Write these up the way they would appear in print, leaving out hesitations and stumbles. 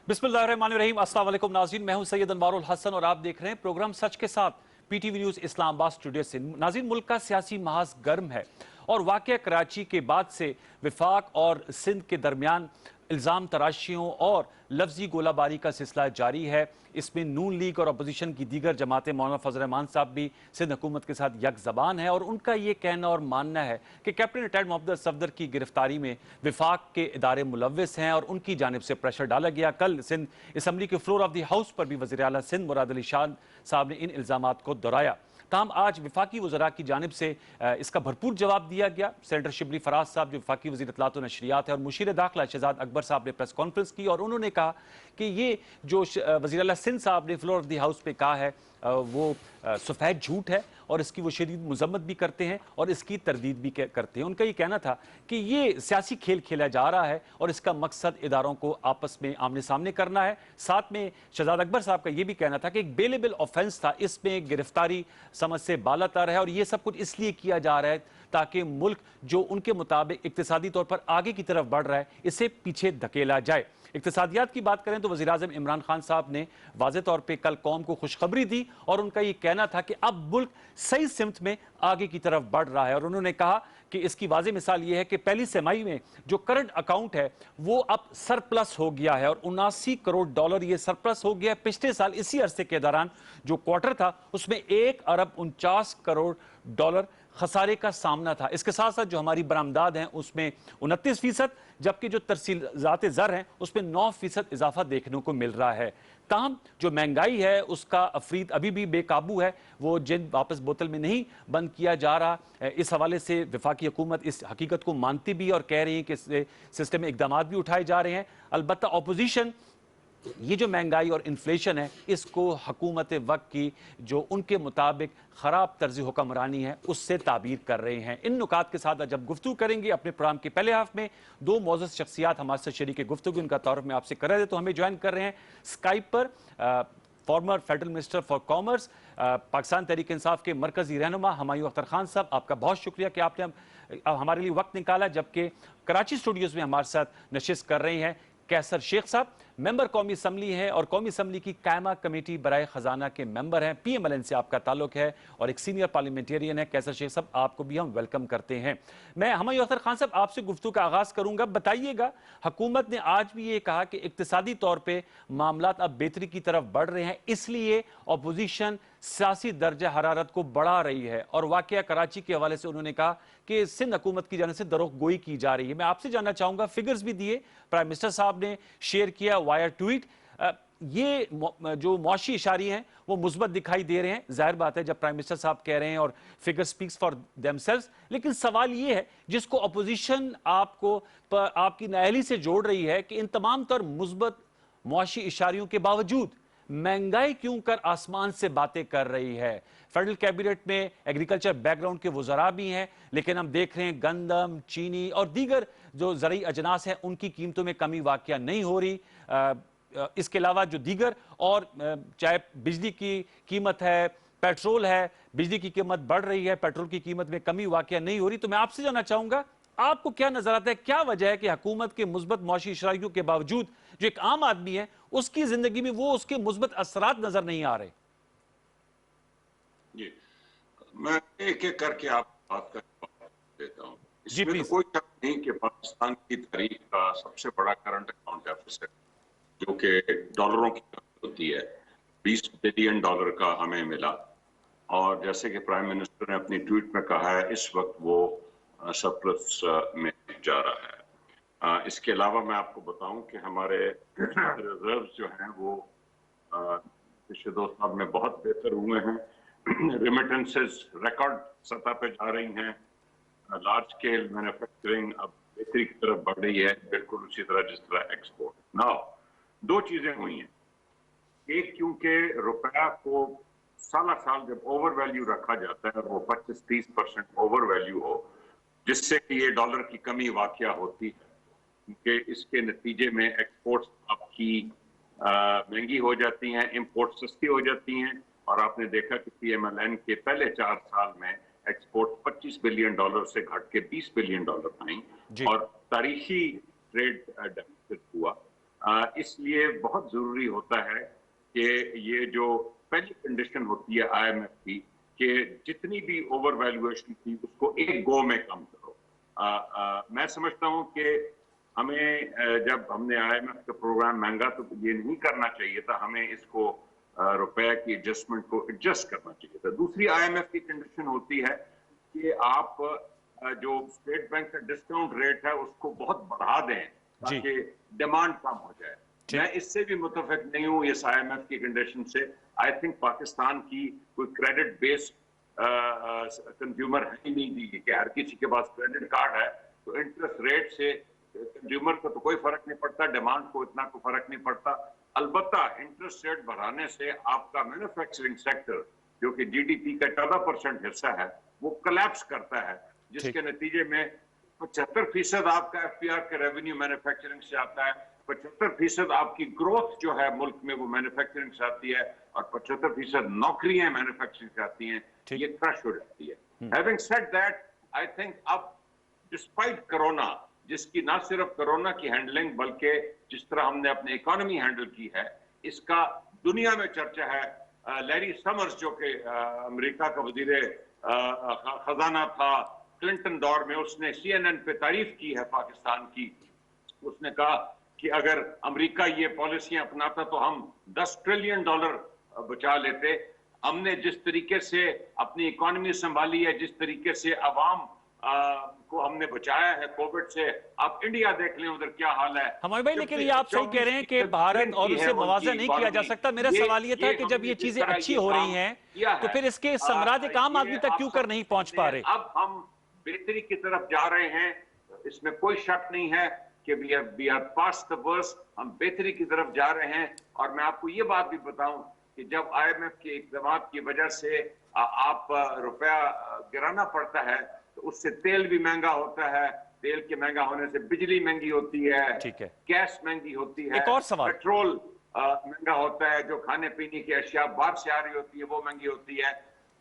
बिस्मिल्लाहिर्रहमानिर्रहीम। अस्सलाम वालेकुम नाज़रीन, मैं हूं सैयद अनवारुल हसन और आप देख रहे हैं प्रोग्राम सच के साथ पीटीवी न्यूज़ इस्लामाबाद स्टूडियो से। नाज़रीन, मुल्क का सियासी महाज गर्म है और वाक़या कराची के बाद से विफाक और सिंध के दरमियान इल्ज़ाम तराशियों और लफ्जी गोलाबारी का सिलसिला जारी है। इसमें नून लीग और अपोजिशन की दीगर जमातें, मौलाना फजल रहमान साहब भी सिंध हुकूमत के साथ यक ज़बान है और उनका ये कहना और मानना है कि कैप्टन रिटायर्ड मोहम्मद सफदर की गिरफ्तारी में विफाक के इदारे मुलव्विस हैं और उनकी जानिब से प्रेशर डाला गया। कल सिंध असम्बली के फ्लोर ऑफ द हाउस पर भी वज़ीर आला सिंध मुराद अली शाह साहब ने इन इल्ज़ामात को दोहराया। ताहम आज विफाकी वज़रा की जानिब से इसका भरपूर जवाब दिया गया। सेनेटर शिबली फराज साहब जो विफाकी वज़ीर इत्तलात व नशरियात है और मुशीर दाखिला शहजाद अकबर साहब ने प्रेस कॉन्फ्रेंस की और उन्होंने कहा कि ये जो वज़ीर आला सिंध साहब ने फ्लोर ऑफ द हाउस पे कहा है वो सफ़ेद झूठ है और इसकी वो शदीद मजम्मत भी करते हैं और इसकी तरदीद भी करते हैं। उनका ये कहना था कि ये सियासी खेल खेला जा रहा है और इसका मकसद इदारों को आपस में आमने सामने करना है। साथ में शहजाद अकबर साहब का ये भी कहना था कि एक बेलेबल ऑफेंस था, इसमें गिरफ्तारी समझ से बालातर है और ये सब कुछ इसलिए किया जा रहा है ताकि मुल्क जो उनके मुताबिक इक्तिसादी तौर पर आगे की तरफ बढ़ रहा है इसे पीछे धकेला जाए। इक्तिसादियात की बात करें तो वज़ीर आज़म इमरान खान साहब ने वाज़े तौर पर कल कौम को खुशखबरी दी और उनका ये कहना था कि अब मुल्क सही सिमत में आगे की तरफ बढ़ रहा है और उन्होंने कहा कि इसकी वाज़े मिसाल ये है कि पहली तिमाही में जो करंट अकाउंट है वो अब सरप्लस हो गया है और 79 करोड़ डॉलर ये सरप्लस हो गया है। पिछले साल इसी अरसे के दौरान जो क्वार्टर था उसमें 1 अरब 49 करोड़ डॉलर खसारे का सामना था। इसके साथ साथ जो हमारी बरामदाद हैं उसमें 29%, जबकि जो तरसीलात ज़र हैं उसमें 9% इजाफा देखने को मिल रहा है। ताहम जो महंगाई है उसका अफरीद अभी भी बेकाबू है, वो जिन वापस बोतल में नहीं बंद किया जा रहा। इस हवाले से वफाकी हुकूमत इस हकीकत को मानती भी और कह रही है कि सिस्टम में इकदाम भी उठाए जा रहे हैं। अलबत्ता अपोजिशन ये जो महंगाई और इन्फ्लेशन है इसको हुकूमत वक्त की जो उनके मुताबिक ख़राब तर्ज हुक्मरानी है उससे ताबीर कर रहे हैं। इन नुकात के साथ जब गुफ्तगू करेंगे अपने प्रोग्राम के पहले हाफ में दो मौजूद शख्सियात हमारे साथ शरीक गुफ्तगू, उनका तारुफ मैं आपसे कर रहे थे तो हमें ज्वाइन कर रहे हैं स्काइप पर former federal minister for commerce Pakistan Tehreek Insaf के मरकजी रहनुमा हुमायूं अख्तर खान साहब। आपका बहुत शुक्रिया कि आपने हमारे लिए वक्त निकाला, जबकि कराची स्टूडियोज़ में हमारे साथ नशिस्त कर रहे हैं कैसर शेख साहब, मेंबर कौमी असम्बली हैं और कौमी असम्बली की कायमा कमेटी बराए खजाना के मेंबर हैं। PMLN से आपका ताल्लुक है और एक सीनियर पार्लियामेंटेरियन है। कैसर शेख साहब, आपको भी हम वेलकम करते हैं। मैं हुमायूं अख्तर खान साहब आपसे गुफ्तगू का आगाज करूंगा। बताइएगा, हुकूमत ने आज भी ये कहा कि इक्तिसादी तौर पर मामलात अब बेहतरी की तरफ बढ़ रहे हैं, इसलिए अपोजिशन सियासी दर्जा हरारत को बढ़ा रही है और वाकया कराची के हवाले से उन्होंने कहा कि सिंध हुकूमत की जानिब से दरोग गोई की जा रही है। मैं आपसे जानना चाहूंगा, फिगर्स भी दिए, प्राइम मिनिस्टर साहब ने शेयर किया वायर ट्वीट, ये जो मुआशी इशारे हैं वो मुस्बत दिखाई दे रहे हैं। जाहिर बात है जब प्राइम मिनिस्टर साहब कह रहे हैं और फिगर स्पीक्स फॉर देमसेल्व्स, लेकिन सवाल ये है जिसको अपोजिशन आपको आपकी नाअहली से जोड़ रही है कि इन तमाम तर मुस्बत मुआशी इशारियों के बावजूद महंगाई क्यों कर आसमान से बातें कर रही है। फेडरल कैबिनेट में एग्रीकल्चर बैकग्राउंड के वज़रा भी हैं, लेकिन हम देख रहे हैं गंदम, चीनी और दीगर जो ज़रूरी अजनास हैं उनकी कीमतों में कमी वाक़या नहीं हो रही। इसके अलावा जो दीगर और चाहे बिजली की कीमत है, पेट्रोल है, बिजली की कीमत बढ़ रही है, पेट्रोल की कीमत में कमी वाक़या नहीं हो रही। तो मैं आपसे जानना चाहूंगा, आपको क्या नजर आता है, क्या वजह है कि हुकूमत के मुस्बत मुआशी इशारियों के बावजूद जो एक आम आदमी है उसकी जिंदगी में वो उसके मुस्बत असरात नजर नहीं आ रहे? जी, मैं एक एक करके आप बात कर देता हूँ। इसमें तो कोई शक नहीं कि पाकिस्तान की तारीख का सबसे बड़ा करंट अकाउंट डेफिसिट जो कि डॉलरों की होती है, 20 बिलियन डॉलर का हमें मिला और जैसे कि प्राइम मिनिस्टर ने अपनी ट्वीट में कहा है इस वक्त वो सरप्लस में जा रहा है। इसके अलावा मैं आपको बताऊं कि हमारे रिजर्व्स जो हैं वो पिछले 2 साल में बहुत बेहतर हुए हैं। रेमिटेंसेस रिकॉर्ड सतह पे जा रही हैं। लार्ज स्केल मैन्युफैक्चरिंग अब बेहतरी की तरफ बढ़ रही है, बिल्कुल उसी तरह जिस तरह एक्सपोर्ट। नाउ 2 चीजें हुई हैं। एक, क्योंकि रुपया को साल जब ओवर वैल्यू रखा जाता है और वो 25-30% ओवर वैल्यू हो, जिससे कि ये डॉलर की कमी वाकया होती है, क्योंकि इसके नतीजे में एक्सपोर्ट्स आपकी महंगी हो जाती हैं, इंपोर्ट सस्ती हो जाती हैं और आपने देखा कि PMLN के पहले 4 साल में एक्सपोर्ट 25 बिलियन डॉलर से घट के 20 बिलियन डॉलर आई और तारीखी ट्रेड डेफिसिट हुआ। इसलिए बहुत जरूरी होता है कि ये जो पहली कंडीशन होती है आईएमएफ की कि जितनी भी ओवर वैल्यूएशन थी उसको एक गो में कम करो। मैं समझता हूं कि हमें जब हमने आईएमएफ का प्रोग्राम मांगा तो ये नहीं करना चाहिए था, हमें इसको रुपए की एडजस्टमेंट को एडजस्ट करना चाहिए था। दूसरी आईएमएफ की कंडीशन होती है कि आप जो स्टेट बैंक का डिस्काउंट रेट है उसको बहुत बढ़ा दें ताकि डिमांड कम हो जाए। मैं इससे भी मुतफिक नहीं हूं इस आईएमएफ की कंडीशन से। आई थिंक पाकिस्तान की कोई क्रेडिट बेस्ड कंज्यूमर है ही नहीं दी कि हर किसी के पास क्रेडिट कार्ड है, तो इंटरेस्ट रेट से कंज्यूमर को तो कोई फर्क नहीं पड़ता, डिमांड को इतना कोई फर्क नहीं पड़ता। अलबत्ता इंटरेस्ट रेट बढ़ाने से आपका मैन्युफैक्चरिंग सेक्टर जो कि जीडीपी का 14% हिस्सा है वो कोलैप्स करता है, जिसके नतीजे में 75% आपका एफपीआर का रेवेन्यू मैन्युफैक्चरिंग से आता है, 75% आपकी ग्रोथ जो है मुल्क में वो मैन्युफैक्चरिंग से आती है और 75% नौकरियां मैन्युफैक्चरिंग से आती हैं, ये क्रश हो जाती है। Having said that, I think अब डिस्पाइट कोरोना, जिसकी ना सिर्फ कोरोना की हैंडलिंग बल्कि जिस तरह हमने अपनी इकोनॉमी हैंडल की है, इसका दुनिया में चर्चा है। लैरी समर्स जो कि अमेरिका का वजीर खजाना था क्लिंटन दौर में, उसने CNN पे तारीफ की है पाकिस्तान की। उसने कहा कि अगर अमेरिका ये पॉलिसियां अपनाता तो हम $10 ट्रिलियन बचा लेते। हमने जिस तरीके से अपनी इकोनॉमी संभाली है, जिस तरीके से अवाम को हमने बचाया है कोविड से, आप इंडिया देख लें उधर क्या हाल है। हमारे भाई, लेकिन ये आप सही कह रहे हैं कि भारत और उससे मुआवजा नहीं किया जा सकता। मेरा सवाल ये था कि जब ये चीजें अच्छी हो रही हैं तो फिर इसके सम्राट आम आदमी तक क्यों कर नहीं पहुंच पा रहे? अब हम बेहतरी की तरफ जा रहे हैं, इसमें कोई शक नहीं है कि we are past the worst, हम बेहतरी की तरफ जा रहे हैं। और मैं आपको ये बात भी बताऊं कि जब आईएमएफ के इक़दाम की वजह से आप रुपया गिराना पड़ता है तो उससे तेल भी महंगा होता है, तेल के महंगा होने से बिजली महंगी होती है, गैस महंगी होती है, एक और सवाल, पेट्रोल महंगा होता है, जो खाने पीने की अशिया बाहर से आ रही होती है वो महंगी होती है,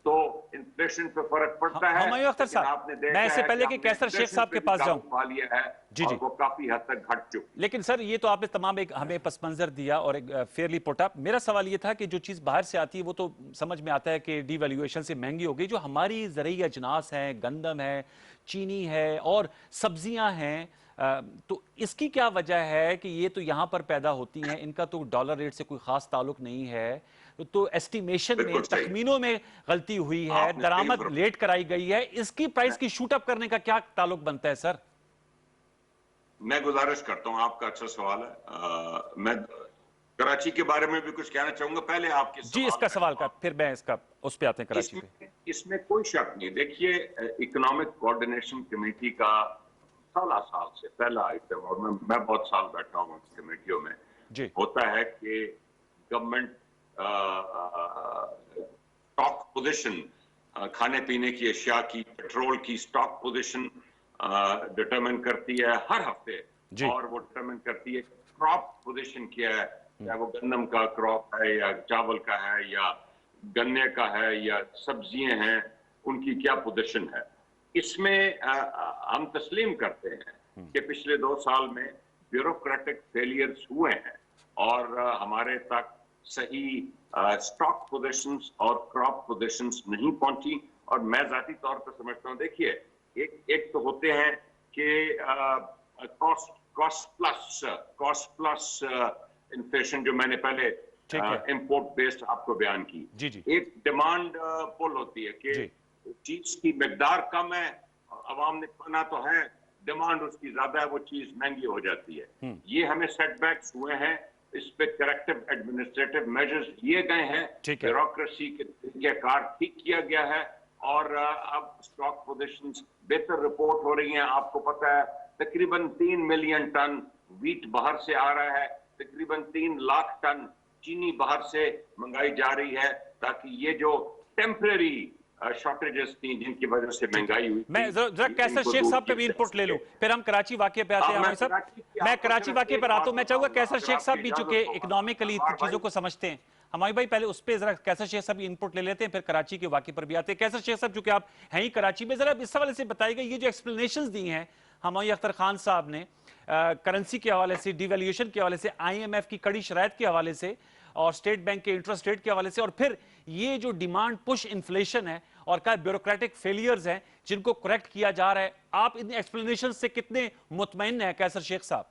तो इन्फ्लेशन पे फर्क पड़ता है। अख्तर साहब, मैं इससे पहले कि कैसर शेख साहब के पास जाऊं, जी जी, वो काफी हद तक घट चुकी। लेकिन सर ये तो आपने तमाम एक हमें पस मंजर दिया और एक फेयरली पुट अप। मेरा सवाल ये था कि जो चीज बाहर से आती है वो तो समझ में आता है कि डीवैल्यूएशन से महंगी हो गई, जो हमारी ज़रूरी अजनास हैं, गंदम है, चीनी है और सब्जियां हैं, तो इसकी क्या वजह है कि ये तो यहाँ पर पैदा होती हैं, इनका तो डॉलर रेट से कोई खास ताल्लुक नहीं है, तो एस्टिमेशन में, तखमीनों में गलती हुई है, दरामद लेट कराई गई है, इसकी प्राइस की शूट अप करने का क्या ताल्लुक बनता है सर? मैं गुजारिश करता हूं, आपका अच्छा सवाल है। मैं कराची के बारे में भी कुछ कहना चाहूंगा, पहले आपके जी इसका सवाल का, फिर मैं इसका उस पे आते हैं कराची पे। इसमें कोई शक नहीं। देखिए, इकोनॉमिक कोऑर्डिनेशन कमेटी का साल से पहला आइटम, और मैं बहुत साल बैठा हूँ कमेटियों में, होता है कि गवर्नमेंट स्टॉक पोजीशन, खाने पीने की अशिया की, पेट्रोल की स्टॉक पोजीशन डिटरमिन करती है हर हफ्ते, और वो डिटरमिन करती है क्रॉप पोजीशन क्या है, चाहे वो गन्नम का क्रॉप है या चावल का है या गन्ने का है या सब्जियां हैं, उनकी क्या पोजीशन है। इसमें हम तस्लीम करते हैं कि पिछले 2 साल में ब्यूरोक्रेटिक फेलियर्स हुए हैं और हमारे तक सही स्टॉक पोजीशंस और क्रॉप पोजीशंस नहीं पहुंची। और मैं जाती तौर पर समझता हूं, देखिए, एक तो होते हैं कि कॉस्ट प्लस इन्फ्लेशन, जो मैंने पहले इंपोर्ट बेस्ड आपको बयान की। एक डिमांड पुल होती है कि चीज की मिकदार कम है, अवाम ने खाना तो है, डिमांड उसकी ज्यादा है, वो चीज महंगी हो जाती है। ये हमें सेटबैक्स हुए हैं, इस पे करेक्टिव एडमिनिस्ट्रेटिव मेजर्स लिए गए हैं, ब्यूरोक्रेसी के तरीकेकार ठीक किया गया है और अब स्टॉक पोजीशंस बेहतर रिपोर्ट हो रही हैं। आपको पता है तकरीबन 3 मिलियन टन वीट बाहर से आ रहा है, तकरीबन 3 लाख टन चीनी बाहर से मंगाई जा रही है, ताकि ये जो टेम्परेरी शॉर्टेजेस थी जिनकी वजह से महंगाई हुई। मैं जरा कैसर शेख साहब पे भी इनपुट ले लूं, फिर हम कराची वाकये पे आते हैं। सर मैं कराची वाकये पर आता हूं, मैं चाहूंगा कैसर शेख साहब भी चूंकि इकोनॉमिकली चीजों को समझते हैं, हमारे भाई पहले उस पर जरा कैसर शेख साहब इनपुट ले लेते हैं, फिर कराची के वाकये पर भी आते हैं। कैसर शेख साहब, चूंकि आप हैं ही कराची में, जरा इस सवाल से बताइएगा, ये जो एक्सप्लेनेशंस दी हैं हमारी अख्तर खान साहब ने, करेंसी के हवाले से, डिवैल्यूएशन के हवाले से, आईएमएफ की कड़ी शराइत के हवाले से और स्टेट बैंक के इंटरेस्ट रेट के हवाले से, और फिर ये जो डिमांड पुश इन्फ्लेशन है और का ब्यूरोक्रेटिक फेलियर्स हैं जिनको करेक्ट किया जा रहा है, आप इन एक्सप्लेनेशन से कितने मुतमईन हैं कैसर शेख साहब?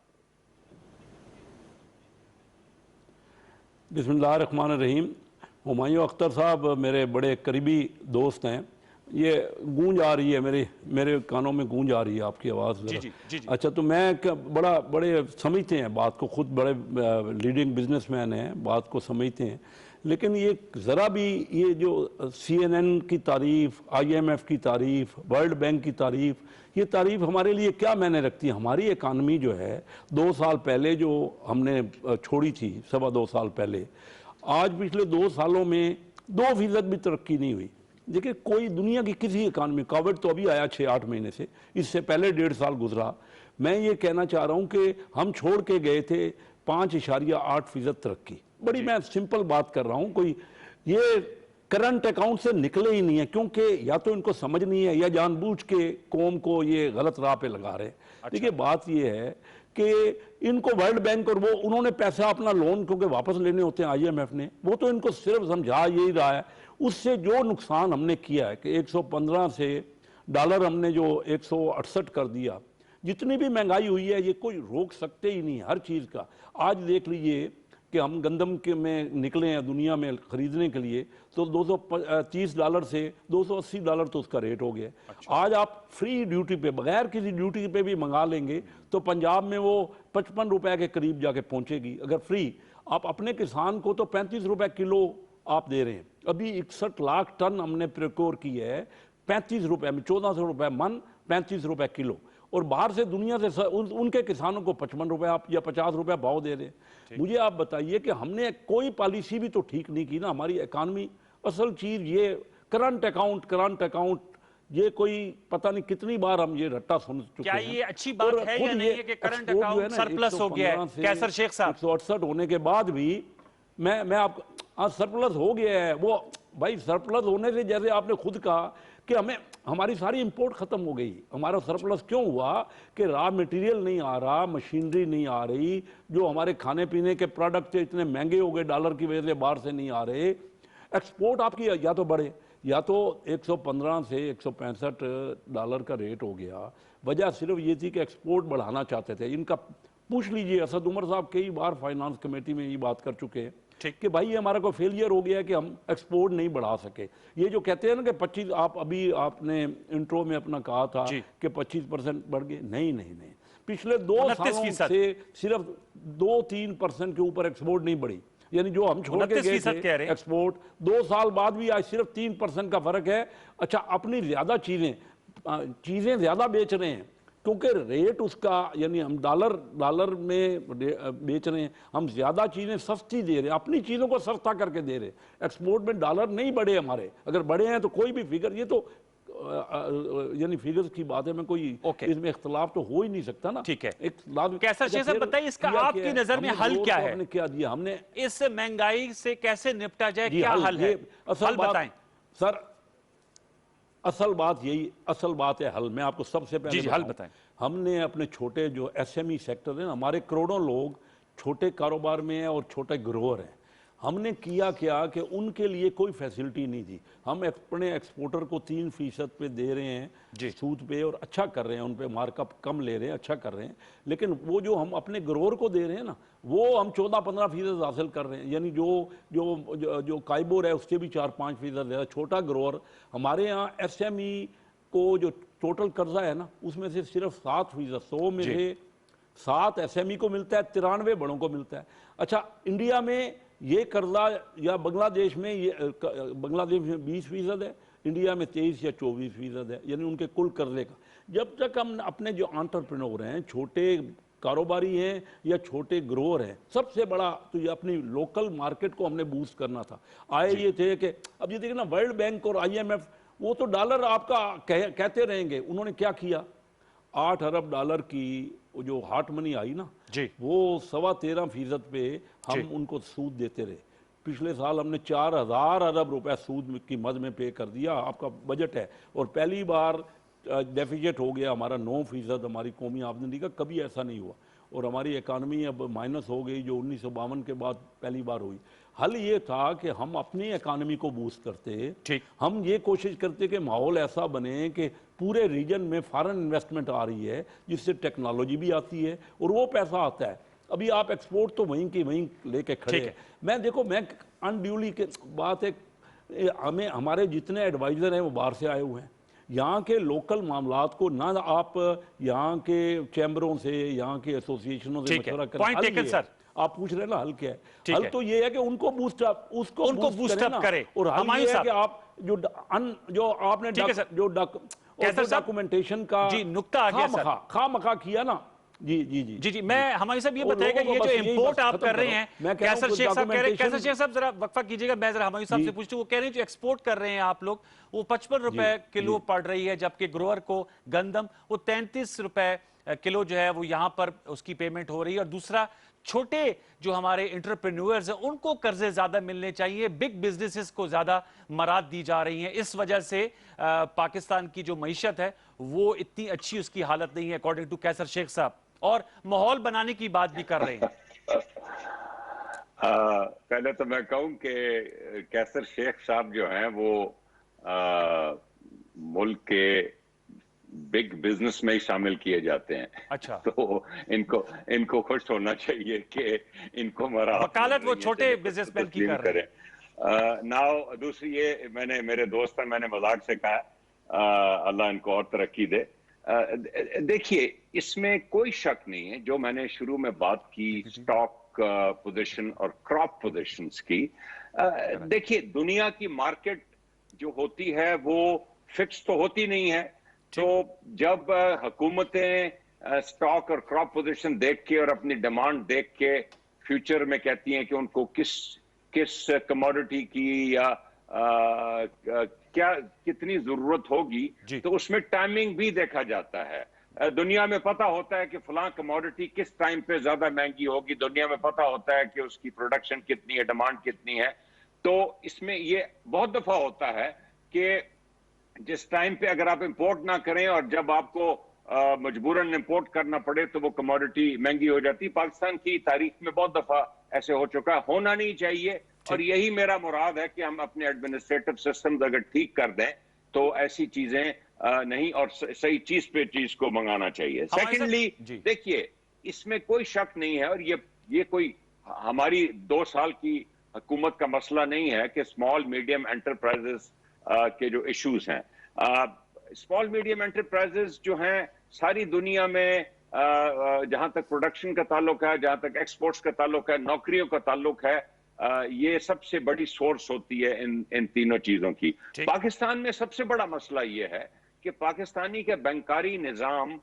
बिस्मिल्लाहिर्रहमानिर्रहीम। हुमायूं अख्तर साहब मेरे बड़े करीबी दोस्त हैं। ये गूंज आ रही है, मेरे कानों में गूंज आ रही है आपकी आवाज़। जी। अच्छा, तो मैं बड़े समझते हैं बात को, खुद बड़े लीडिंग बिजनेसमैन हैं, बात को समझते हैं, लेकिन ये ज़रा भी ये जो CNN की तारीफ़, IMF की तारीफ़, वर्ल्ड बैंक की तारीफ़, ये तारीफ़ हमारे लिए क्या मायने रखती है? हमारी इकानमी जो है 2 साल पहले जो हमने छोड़ी थी, 2.25 साल पहले, आज पिछले 2 सालों में 2% भी तरक्की नहीं हुई। देखिए, कोई दुनिया की किसी इकानमी, कोविड तो अभी आया 6-8 महीने से, इससे पहले 1.5 साल गुजरा। मैं ये कहना चाह रहा हूँ कि हम छोड़ के गए थे 5.8% तरक्की। बड़ी मैं सिंपल बात कर रहा हूँ, कोई ये करंट अकाउंट से निकले ही नहीं है, क्योंकि या तो इनको समझ नहीं है या जानबूझ के कौम को ये गलत राह पे लगा रहे हैं। अच्छा। देखिए, बात ये है कि इनको वर्ल्ड बैंक और वो उन्होंने पैसा अपना लोन क्योंकि वापस लेने होते हैं IMF ने, वो तो इनको सिर्फ समझा यही रहा है। उससे जो नुकसान हमने किया है कि 115 से डॉलर हमने जो 168 कर दिया, जितनी भी महंगाई हुई है ये कोई रोक सकते ही नहीं हर चीज़ का। आज देख लीजिए कि हम गंदम के में निकले हैं दुनिया में ख़रीदने के लिए, तो 230 डॉलर से 280 डॉलर तो उसका रेट हो गया। अच्छा। आज आप फ्री ड्यूटी पे, बगैर किसी ड्यूटी पे भी मंगा लेंगे तो पंजाब में वो 55 रुपए के करीब जाके पहुंचेगी। अगर फ्री आप अपने किसान को तो 35 रुपए किलो आप दे रहे हैं। अभी 61 लाख टन हमने प्रोक्योर की है 35 रुपए में, 1400 रुपए मन, 35 रुपए किलो। और बाहर से दुनिया से उनके किसानों को 55 रुपए आप या 50 रुपए भाव दे रहे हैं। मुझे आप बताइए कि हमने कोई पॉलिसी भी तो ठीक नहीं की ना। हमारी इकानमी, असल चीज ये करंट अकाउंट, ये कोई पता नहीं कितनी बार हम ये रट्टा सुन चुके क्या हैं। ये अच्छी बात है या नहीं है कि करंट अकाउंट सरप्लस हो गया है कैसर शेख साहब? 168 होने के बाद भी मैं आपको सरप्लस हो गया है। वो भाई सरप्लस होने से, जैसे आपने खुद कहा कि हमारी सारी इंपोर्ट खत्म हो गई। हमारा सरप्लस क्यों हुआ कि रॉ मटेरियल नहीं आ रहा, मशीनरी नहीं आ रही, जो हमारे खाने पीने के प्रोडक्ट थे इतने महंगे हो गए डॉलर की वजह से, बाहर से नहीं आ रहे। एक्सपोर्ट आपकी या तो बढ़े, या तो 115 से 165 डॉलर का रेट हो गया। वजह सिर्फ ये थी कि एक्सपोर्ट बढ़ाना चाहते थे। इनका पूछ लीजिए, असद उमर साहब कई बार फाइनेंस कमेटी में ये बात कर चुके हैं कि भाई ये हमारा कोई फेलियर हो गया कि हम एक्सपोर्ट नहीं बढ़ा सके। ये जो कहते हैं ना कि 25, आपने इंट्रो में अपना कहा था कि 25% बढ़ गए, नहीं, पिछले 2 सालों से सिर्फ 2-3% के ऊपर एक्सपोर्ट नहीं बढ़ी। यानी जो हम छोड़ के गए थे एक्सपोर्ट, 2 साल बाद भी आज सिर्फ 3% का फर्क है। अच्छा, अपनी ज्यादा चीजें ज्यादा बेच रहे हैं क्योंकि रेट उसका, यानी हम डॉलर में बेच रहे हैं, हम ज्यादा चीजें सस्ती दे रहे हैं, अपनी चीजों को सस्ता करके दे रहे हैं। एक्सपोर्ट में डॉलर नहीं बढ़े हमारे, अगर बढ़े हैं तो कोई भी फिगर, ये तो यानी फिगर्स की बात है, मैं कोई इसमें इख्तलाफ तो हो ही नहीं सकता ना। ठीक है, कैसर शेख साहब बताइए, इसका आपकी नजर में हल क्या है? क्या दिया हमने, इस महंगाई से कैसे निपटा जाए, क्या हल है? हल बताएं सर। असल बात है हल। मैं आपको सबसे पहले हल बताएं। हमने अपने छोटे जो SME सेक्टर है ना, हमारे करोड़ों लोग छोटे कारोबार में हैं और छोटे ग्रोअर हैं। हमने किया क्या कि उनके लिए कोई फैसिलिटी नहीं दी। हम अपने एक्सपोर्टर को 3% पे दे रहे हैं सूद पे, और अच्छा कर रहे हैं, उन पे मार्कअप कम ले रहे हैं, अच्छा कर रहे हैं। लेकिन वो जो हम अपने ग्रोअर को दे रहे हैं ना, वो हम 14-15% हासिल कर रहे हैं। यानी जो काइबोर है उससे भी 4-5% ज़्यादा। छोटा ग्रोअर हमारे यहाँ SME को जो टोटल कर्जा है ना, उसमें से सिर्फ 7%, 100 में से 7 SME को मिलता है, 93 बड़ों को मिलता है। अच्छा, इंडिया में ये कर्जा, या बांग्लादेश में 20% है, इंडिया में 23 या 24% है, यानी उनके कुल कर्जे का। जब तक हम अपने जो एंटरप्रेन्योर हैं, छोटे कारोबारी हैं या छोटे ग्रोअर हैं, सबसे बड़ा तो ये अपनी लोकल मार्केट को हमने बूस्ट करना था। आए ये थे कि अब ये देखिए ना, वर्ल्ड बैंक और IMF वो तो डॉलर आपका कहते रहेंगे। उन्होंने क्या किया, 8 अरब डॉलर की जो हॉट मनी आई ना जी, वो 13.25% पे हम उनको सूद देते रहे। पिछले साल हमने 4000 अरब रुपए सूद की मद में पे कर दिया। आपका बजट है, और पहली बार डेफिसिट हो गया हमारा 9%, हमारी कौमी आमदनी का। कभी ऐसा नहीं हुआ। और हमारी इकानमी अब माइनस हो गई, जो 1952 के बाद पहली बार हुई। हल ये था कि हम अपनी इकानमी को बूस्ट करते, ठीक। हम ये कोशिश करते कि माहौल ऐसा बने कि पूरे रीजन में फॉरेन इन्वेस्टमेंट आ रही है, जिससे टेक्नोलॉजी भी आती है और वो पैसा आता है। अभी आप एक्सपोर्ट तो वहीं की वहीं लेके खड़े हैं। मैं अनड्यूली के बात है, हमें हमारे जितने एडवाइज़र हैं वो बाहर से आए हुए हैं। यहाँ के लोकल मामलात को ना आप यहाँ के चैम्बरों से, यहाँ के एसोसिएशनों से मशवरा करें। Point taken sir. आप पूछ रहे हैं ना हल क्या है? हल तो ये है कि उनको बूस्ट अप करें। और हल ये है कि आप जो आपने डॉक्यूमेंटेशन का जी नुक्ता आ गया सर, खामखा किया ना। जी जी जी जी जी मैं हमारे साहब ये बताएगा, ये जो इंपोर्ट आप कर रहे हैं, कैसर शेख साहब कह रहे हैं, कैसर शेख साहब जरा वक्फा कीजिएगा, मैं जरा हमारे साहब से पूछती हूँ। वो कह रहे हैं जो एक्सपोर्ट कर रहे हैं आप लोग, वो 55 रुपए किलो पड़ रही है, जबकि ग्रोअर को गंदम वो 33 रुपए किलो जो है वो यहाँ पर उसकी पेमेंट हो रही है। और दूसरा, छोटे जो हमारे एंटरप्रेन्योर्स हैं उनको कर्जे ज्यादा मिलने चाहिए, बिग बिजनेसेस को ज्यादा मराद दी जा रही है। इस वजह से पाकिस्तान की जो मईशत है वो इतनी अच्छी उसकी हालत नहीं है अकॉर्डिंग टू कैसर शेख साहब, और माहौल बनाने की बात भी कर रहे हैं। पहले तो मैं कहूं कि कैसर शेख साहब जो हैं वो मुल्क के बिग बिजनेस में ही शामिल किए जाते हैं। अच्छा। तो इनको खुश होना चाहिए कि इनको वकालत वो छोटे बिजनेसमैन की कर रहे हैं। नाउ दूसरी ये, मेरे दोस्त हैं, मैंने मजाक से कहा अल्लाह इनको और तरक्की दे। देखिए, इसमें कोई शक नहीं है, जो मैंने शुरू में बात की स्टॉक पोजीशन और क्रॉप पोजीशंस की। देखिए, दुनिया की मार्केट जो होती है वो फिक्स तो होती नहीं है। तो जब हुकूमतें स्टॉक और क्रॉप पोजीशन देख के और अपनी डिमांड देख के फ्यूचर में कहती हैं कि उनको किस कमोडिटी की या क्या कितनी जरूरत होगी, तो उसमें टाइमिंग भी देखा जाता है। दुनिया में पता होता है कि फलां कमोडिटी किस टाइम पे ज्यादा महंगी होगी, दुनिया में पता होता है कि उसकी प्रोडक्शन कितनी है, डिमांड कितनी है। तो इसमें ये बहुत दफा होता है कि जिस टाइम पे अगर आप इंपोर्ट ना करें और जब आपको मजबूरन इंपोर्ट करना पड़े तो वो कमोडिटी महंगी हो जाती है। पाकिस्तान की तारीख में बहुत दफा ऐसे हो चुका है, होना नहीं चाहिए। और यही मेरा मुराद है कि हम अपने एडमिनिस्ट्रेटिव सिस्टम अगर ठीक कर दें तो ऐसी चीजें नहीं, और सही चीज पे चीज को मंगाना चाहिए। सेकेंडली, देखिए, इसमें कोई शक नहीं है, और ये कोई हमारी 2 साल की हुकूमत का मसला नहीं है कि स्मॉल मीडियम एंटरप्राइजेस के जो इश्यूज हैं, स्मॉल मीडियम एंटरप्राइजेस जो हैं सारी दुनिया में, जहां तक प्रोडक्शन का ताल्लुक है, जहां तक एक्सपोर्ट्स का ताल्लुक है, नौकरियों का ताल्लुक है, ये सबसे बड़ी सोर्स होती है इन तीनों चीजों की। पाकिस्तान में सबसे बड़ा मसला ये है कि पाकिस्तानी के बैंकारी निजाम,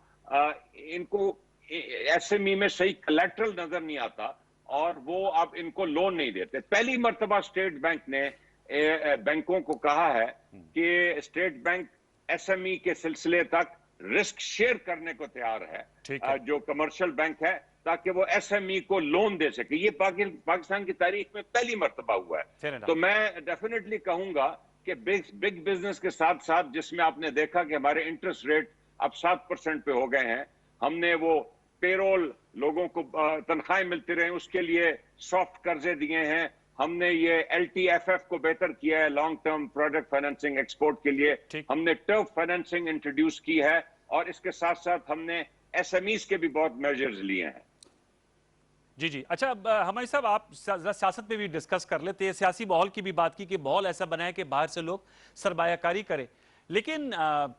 इनको एसएमई में सही कलेक्ट्रल नजर नहीं आता और वो अब इनको लोन नहीं देते। पहली मर्तबा स्टेट बैंक ने बैंकों को कहा है कि स्टेट बैंक एसएमई के सिलसिले तक रिस्क शेयर करने को तैयार है, जो कमर्शियल बैंक है, ताकि वो एसएमई को लोन दे सके। ये पाकिस्तान की तारीख में पहली मर्तबा हुआ है। तो मैं डेफिनेटली कहूंगा कि बिग बिजनेस के साथ साथ, जिसमें आपने देखा कि हमारे इंटरेस्ट रेट अब 7% पे हो गए हैं, हमने वो पेरोल लोगों को तनख्वाहें मिलती रहे उसके लिए सॉफ्ट कर्जे दिए हैं, हमने ये LTFF को बेहतर किया है, long term product financing export के लिए, हमने टर्फ फाइनेंसिंग इंट्रोड्यूस की है, और इसके साथ साथ हमने एसएमईज के भी बहुत मेजर्स लिए हैं। जी जी। अच्छा हमारे साहब, आप सियासत पे भी डिस्कस कर लेते हैं, सियासी माहौल की भी बात की कि माहौल ऐसा बना है कि बाहर से लोग सरमायाकारी करें, लेकिन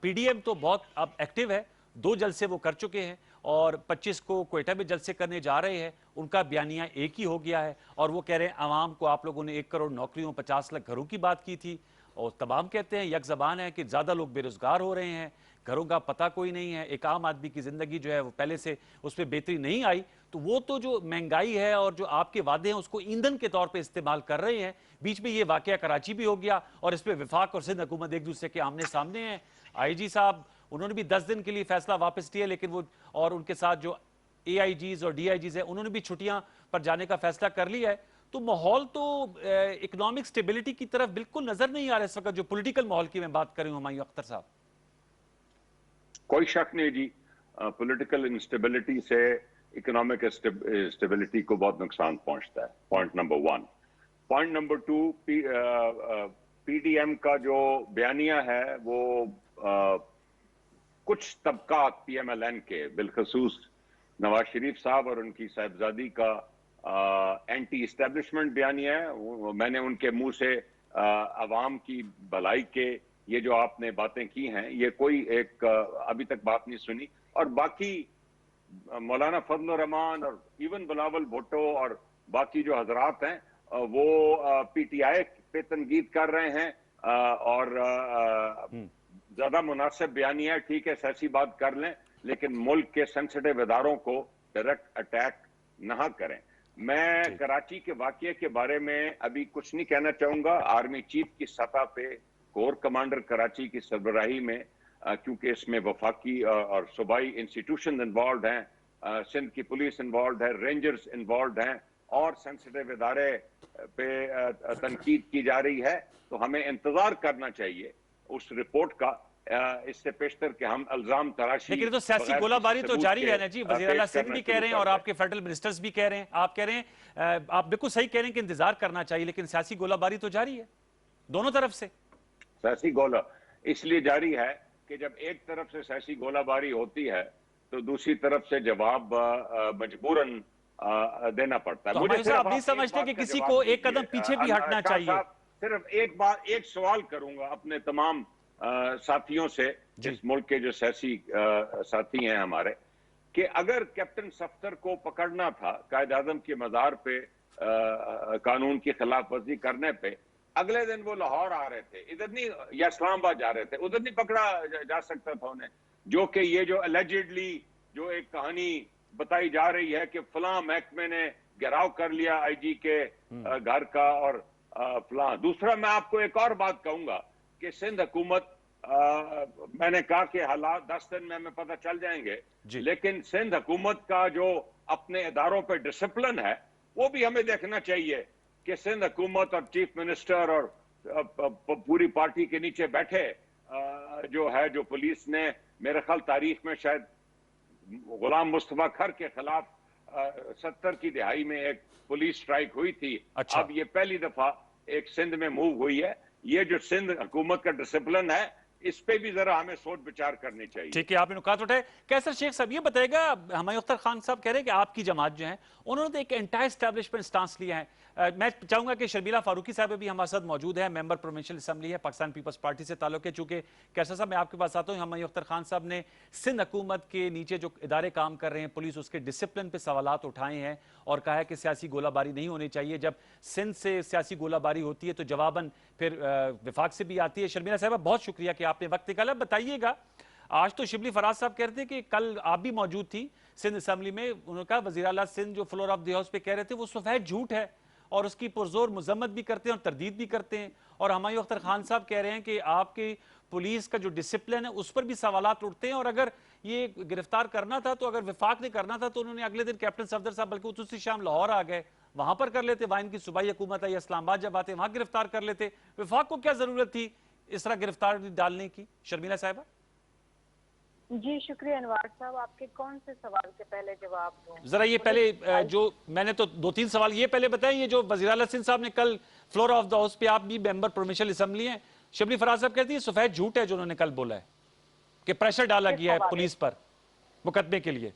पीडीएम तो बहुत अब एक्टिव है, 2 जलसे वो कर चुके हैं और 25 को क्वेटा में जलसे करने जा रहे हैं। उनका बयानिया एक ही हो गया है और वो कह रहे हैं आवाम को आप लोगों ने 1 करोड़ नौकरियों, 50 लाख घरों की बात की थी, और तमाम कहते हैं यक ज़बान है कि ज़्यादा लोग बेरोजगार हो रहे हैं, घरों का पता कोई नहीं है, एक आम आदमी की ज़िंदगी जो है वो पहले से उस पर बेहतरी नहीं आई। तो वो तो जो महंगाई है और जो आपके वादे हैं उसको ईंधन के तौर पे इस्तेमाल कर रहे हैं। बीच में ये वाकया कराची भी हो गया और इस पर वफाक और सिंध हुकूमत एक दूसरे के आमने सामने हैं। आईजी साहब उन्होंने भी 10 दिन के लिए फैसला वापस लिया, लेकिन वो और उनके साथ जो AIGs और DIGs है उन्होंने भी छुट्टियां पर जाने का फैसला कर लिया है। तो माहौल तो इकोनॉमिक स्टेबिलिटी की तरफ बिल्कुल नजर नहीं आ रहा इस वक्त, जो पॉलिटिकल माहौल की मैं बात कर रही हूं हुमायूं अख्तर साहब। कोई शक नहीं जी, पॉलिटिकल इंस्टेबिलिटी से इकोनॉमिक स्टेबिलिटी को बहुत नुकसान पहुंचता है। Point number 1। Point number 2, PDM का जो बयानिया है वो कुछ तबकात पीएमएलएन के, बिलखसूस नवाज शरीफ साहब और उनकी साहिबजादी का एंटी इस्टेब्लिशमेंट बयानिया है। मैंने उनके मुंह से अवाम की भलाई के ये जो आपने बातें की हैं, ये कोई एक अभी तक बात नहीं सुनी। और बाकी मौलाना फजल रहमान और इवन बिलावल भुट्टो और बाकी जो हजरात हैं वो पीटीआई पे तनकीद कर रहे हैं और ज्यादा मुनासिब बयानिया है। ठीक है, सियासी बात कर लें, लेकिन मुल्क के सेंसिटिव इदारों को डायरेक्ट अटैक ना करें। मैं कराची के वाकये के बारे में अभी कुछ नहीं कहना चाहूंगा। आर्मी चीफ की सतह पे कोर कमांडर कराची की सरबराही में, क्योंकि इसमें वफाकी और सूबाई इंस्टीट्यूशन इन्वॉल्व हैं, सिंध की पुलिस इन्वॉल्व है, रेंजर्स इन्वॉल्व हैं और सेंसिटिव इदारे पे तनकीद की जा रही है, तो हमें इंतजार करना चाहिए उस रिपोर्ट का। इससे पेशतर के हम इल्जाम तराशी, लेकिन तो सियासी गोलाबारी तो जारी है ना जी। वज़ीर आला सिंध भी कह रहे हैं और आपके फेडरल मिनिस्टर्स भी कह रहे हैं, आप कह रहे हैं, आप बिल्कुल सही कह रहे हैं कि इंतजार करना चाहिए, लेकिन सियासी गोलाबारी तो जारी है दोनों तरफ से। सियासी गोला इसलिए जारी है कि जब एक तरफ से सियासी गोलाबारी होती है तो दूसरी तरफ से जवाब मजबूरन देना पड़ता है। तो मुझे आप नहीं समझते कि किसी को एक कदम पीछे भी हटना चाहिए? सिर्फ एक सवाल करूंगा अपने तमाम साथियों से, इस मुल्क के जो सियासी साथी हैं हमारे, कि अगर कैप्टन सफ्दर को पकड़ना था कायद आजम के मज़ार पे कानून की खिलाफ वर्जी करने पे, अगले दिन वो लाहौर आ रहे थे, इधर नहीं, या इस्लामाबाद जा रहे थे, उधर नहीं पकड़ा जा सकता था उन्हें? जो कि ये जो अलेजिडली जो एक कहानी बताई जा रही है कि फलां महकमे ने घेराव कर लिया आईजी के घर का और फलां। दूसरा, मैं आपको एक और बात कहूंगा कि सिंध हुकूमत, मैंने कहा कि हालात 10 दिन में हमें पता चल जाएंगे, लेकिन सिंध हुकूमत का जो अपने इदारों पे डिसिप्लिन है वो भी हमें देखना चाहिए कि सिंध हुकूमत और चीफ मिनिस्टर और पूरी पार्टी के नीचे बैठे जो है, जो पुलिस ने, मेरे ख्याल तारीख में शायद गुलाम मुस्तफा खर के खिलाफ 70 की दिहाई में एक पुलिस स्ट्राइक हुई थी। अच्छा। अब ये पहली दफा एक सिंध में मूव हुई है। ये जो सिंध हुकूमत का डिसिप्लिन है, इस पे भी जरा हमें सोच विचार करनी चाहिए। ठीक है, आपने नुकात उठाए। कैसर शेख साहब ये बताएगा, हमायूं अख्तर खान साहब कह रहे हैं कि आपकी जमात जो है उन्होंने तो एक एंटी एस्टैब्लिशमेंट स्टांस लिया है। मैं चाहूंगा कि शर्मिला फारूकी साहब भी हमारे साथ मौजूद है, मेंबर प्रोविंशियल असेंबली है, पाकिस्तान पीपल्स पार्टी से ताल्लुक है। चूंकि कैसर साहब मैं आपके पास आता हूँ, हमायूं अख्तर खान साहब ने सिंध हुकूमत के नीचे जो इदारे काम कर रहे हैं, पुलिस, उसके डिसिप्लिन पे सवालात उठाए हैं और कहा है कि सियासी गोलाबारी नहीं होनी चाहिए। जब सिंध से सियासी गोलाबारी होती है तो जवाबन फिर विफाक से भी आती है। शर्मिला साहब बहुत शुक्रिया कि आपने वक्त निकाला। बताइएगा, आज तो शिबली फराज साहब कह रहे थे कि कल आप भी मौजूद थी सिंध असेंबली में, उन्होंने कहा वज़ीर आला सिंध जो फ्लोर ऑफ द हाउस पे कह रहे थे वो सफेद झूठ है और उसकी पुरजोर मजम्मत भी करते हैं और तरदीद भी करते हैं। और हमायूं अख्तर खान साहब कह रहे हैं कि आपकी पुलिस का जो डिसिप्लिन है उस पर भी सवालात उठते हैं और अगर ये गिरफ्तार करना था तो, अगर विफाक ने करना था तो उन्होंने अगले दिन कैप्टन सफदर साहब बल्कि उसी शाम लाहौर आ गए, वहां पर कर लेते। वहां इनकी सूबाई हुकूमत है या इस्लामाबाद जब आते वहां गिरफ्तार कर लेते। विफाक को क्या जरूरत थी इस तरह गिरफ्तार डालने की? शर्मिला साहिबा जी शुक्रिया अनवार साहब। आपके कौन से सवाल के पहले जवाब दूं? जरा ये पहले जो मैंने तो 2-3 सवाल ये पहले बताए, ये जो वज़ीर आला सिंध साहब ने कल फ्लोर ऑफ द हाउस पे, आप भी मेंबर प्रोविंशियल असेंबली हैं, शिबली फराज साहब कहती है सफेद झूठ है जो उन्होंने कल बोला है कि प्रेशर डाला गया है पुलिस पर मुकदमे के लिए।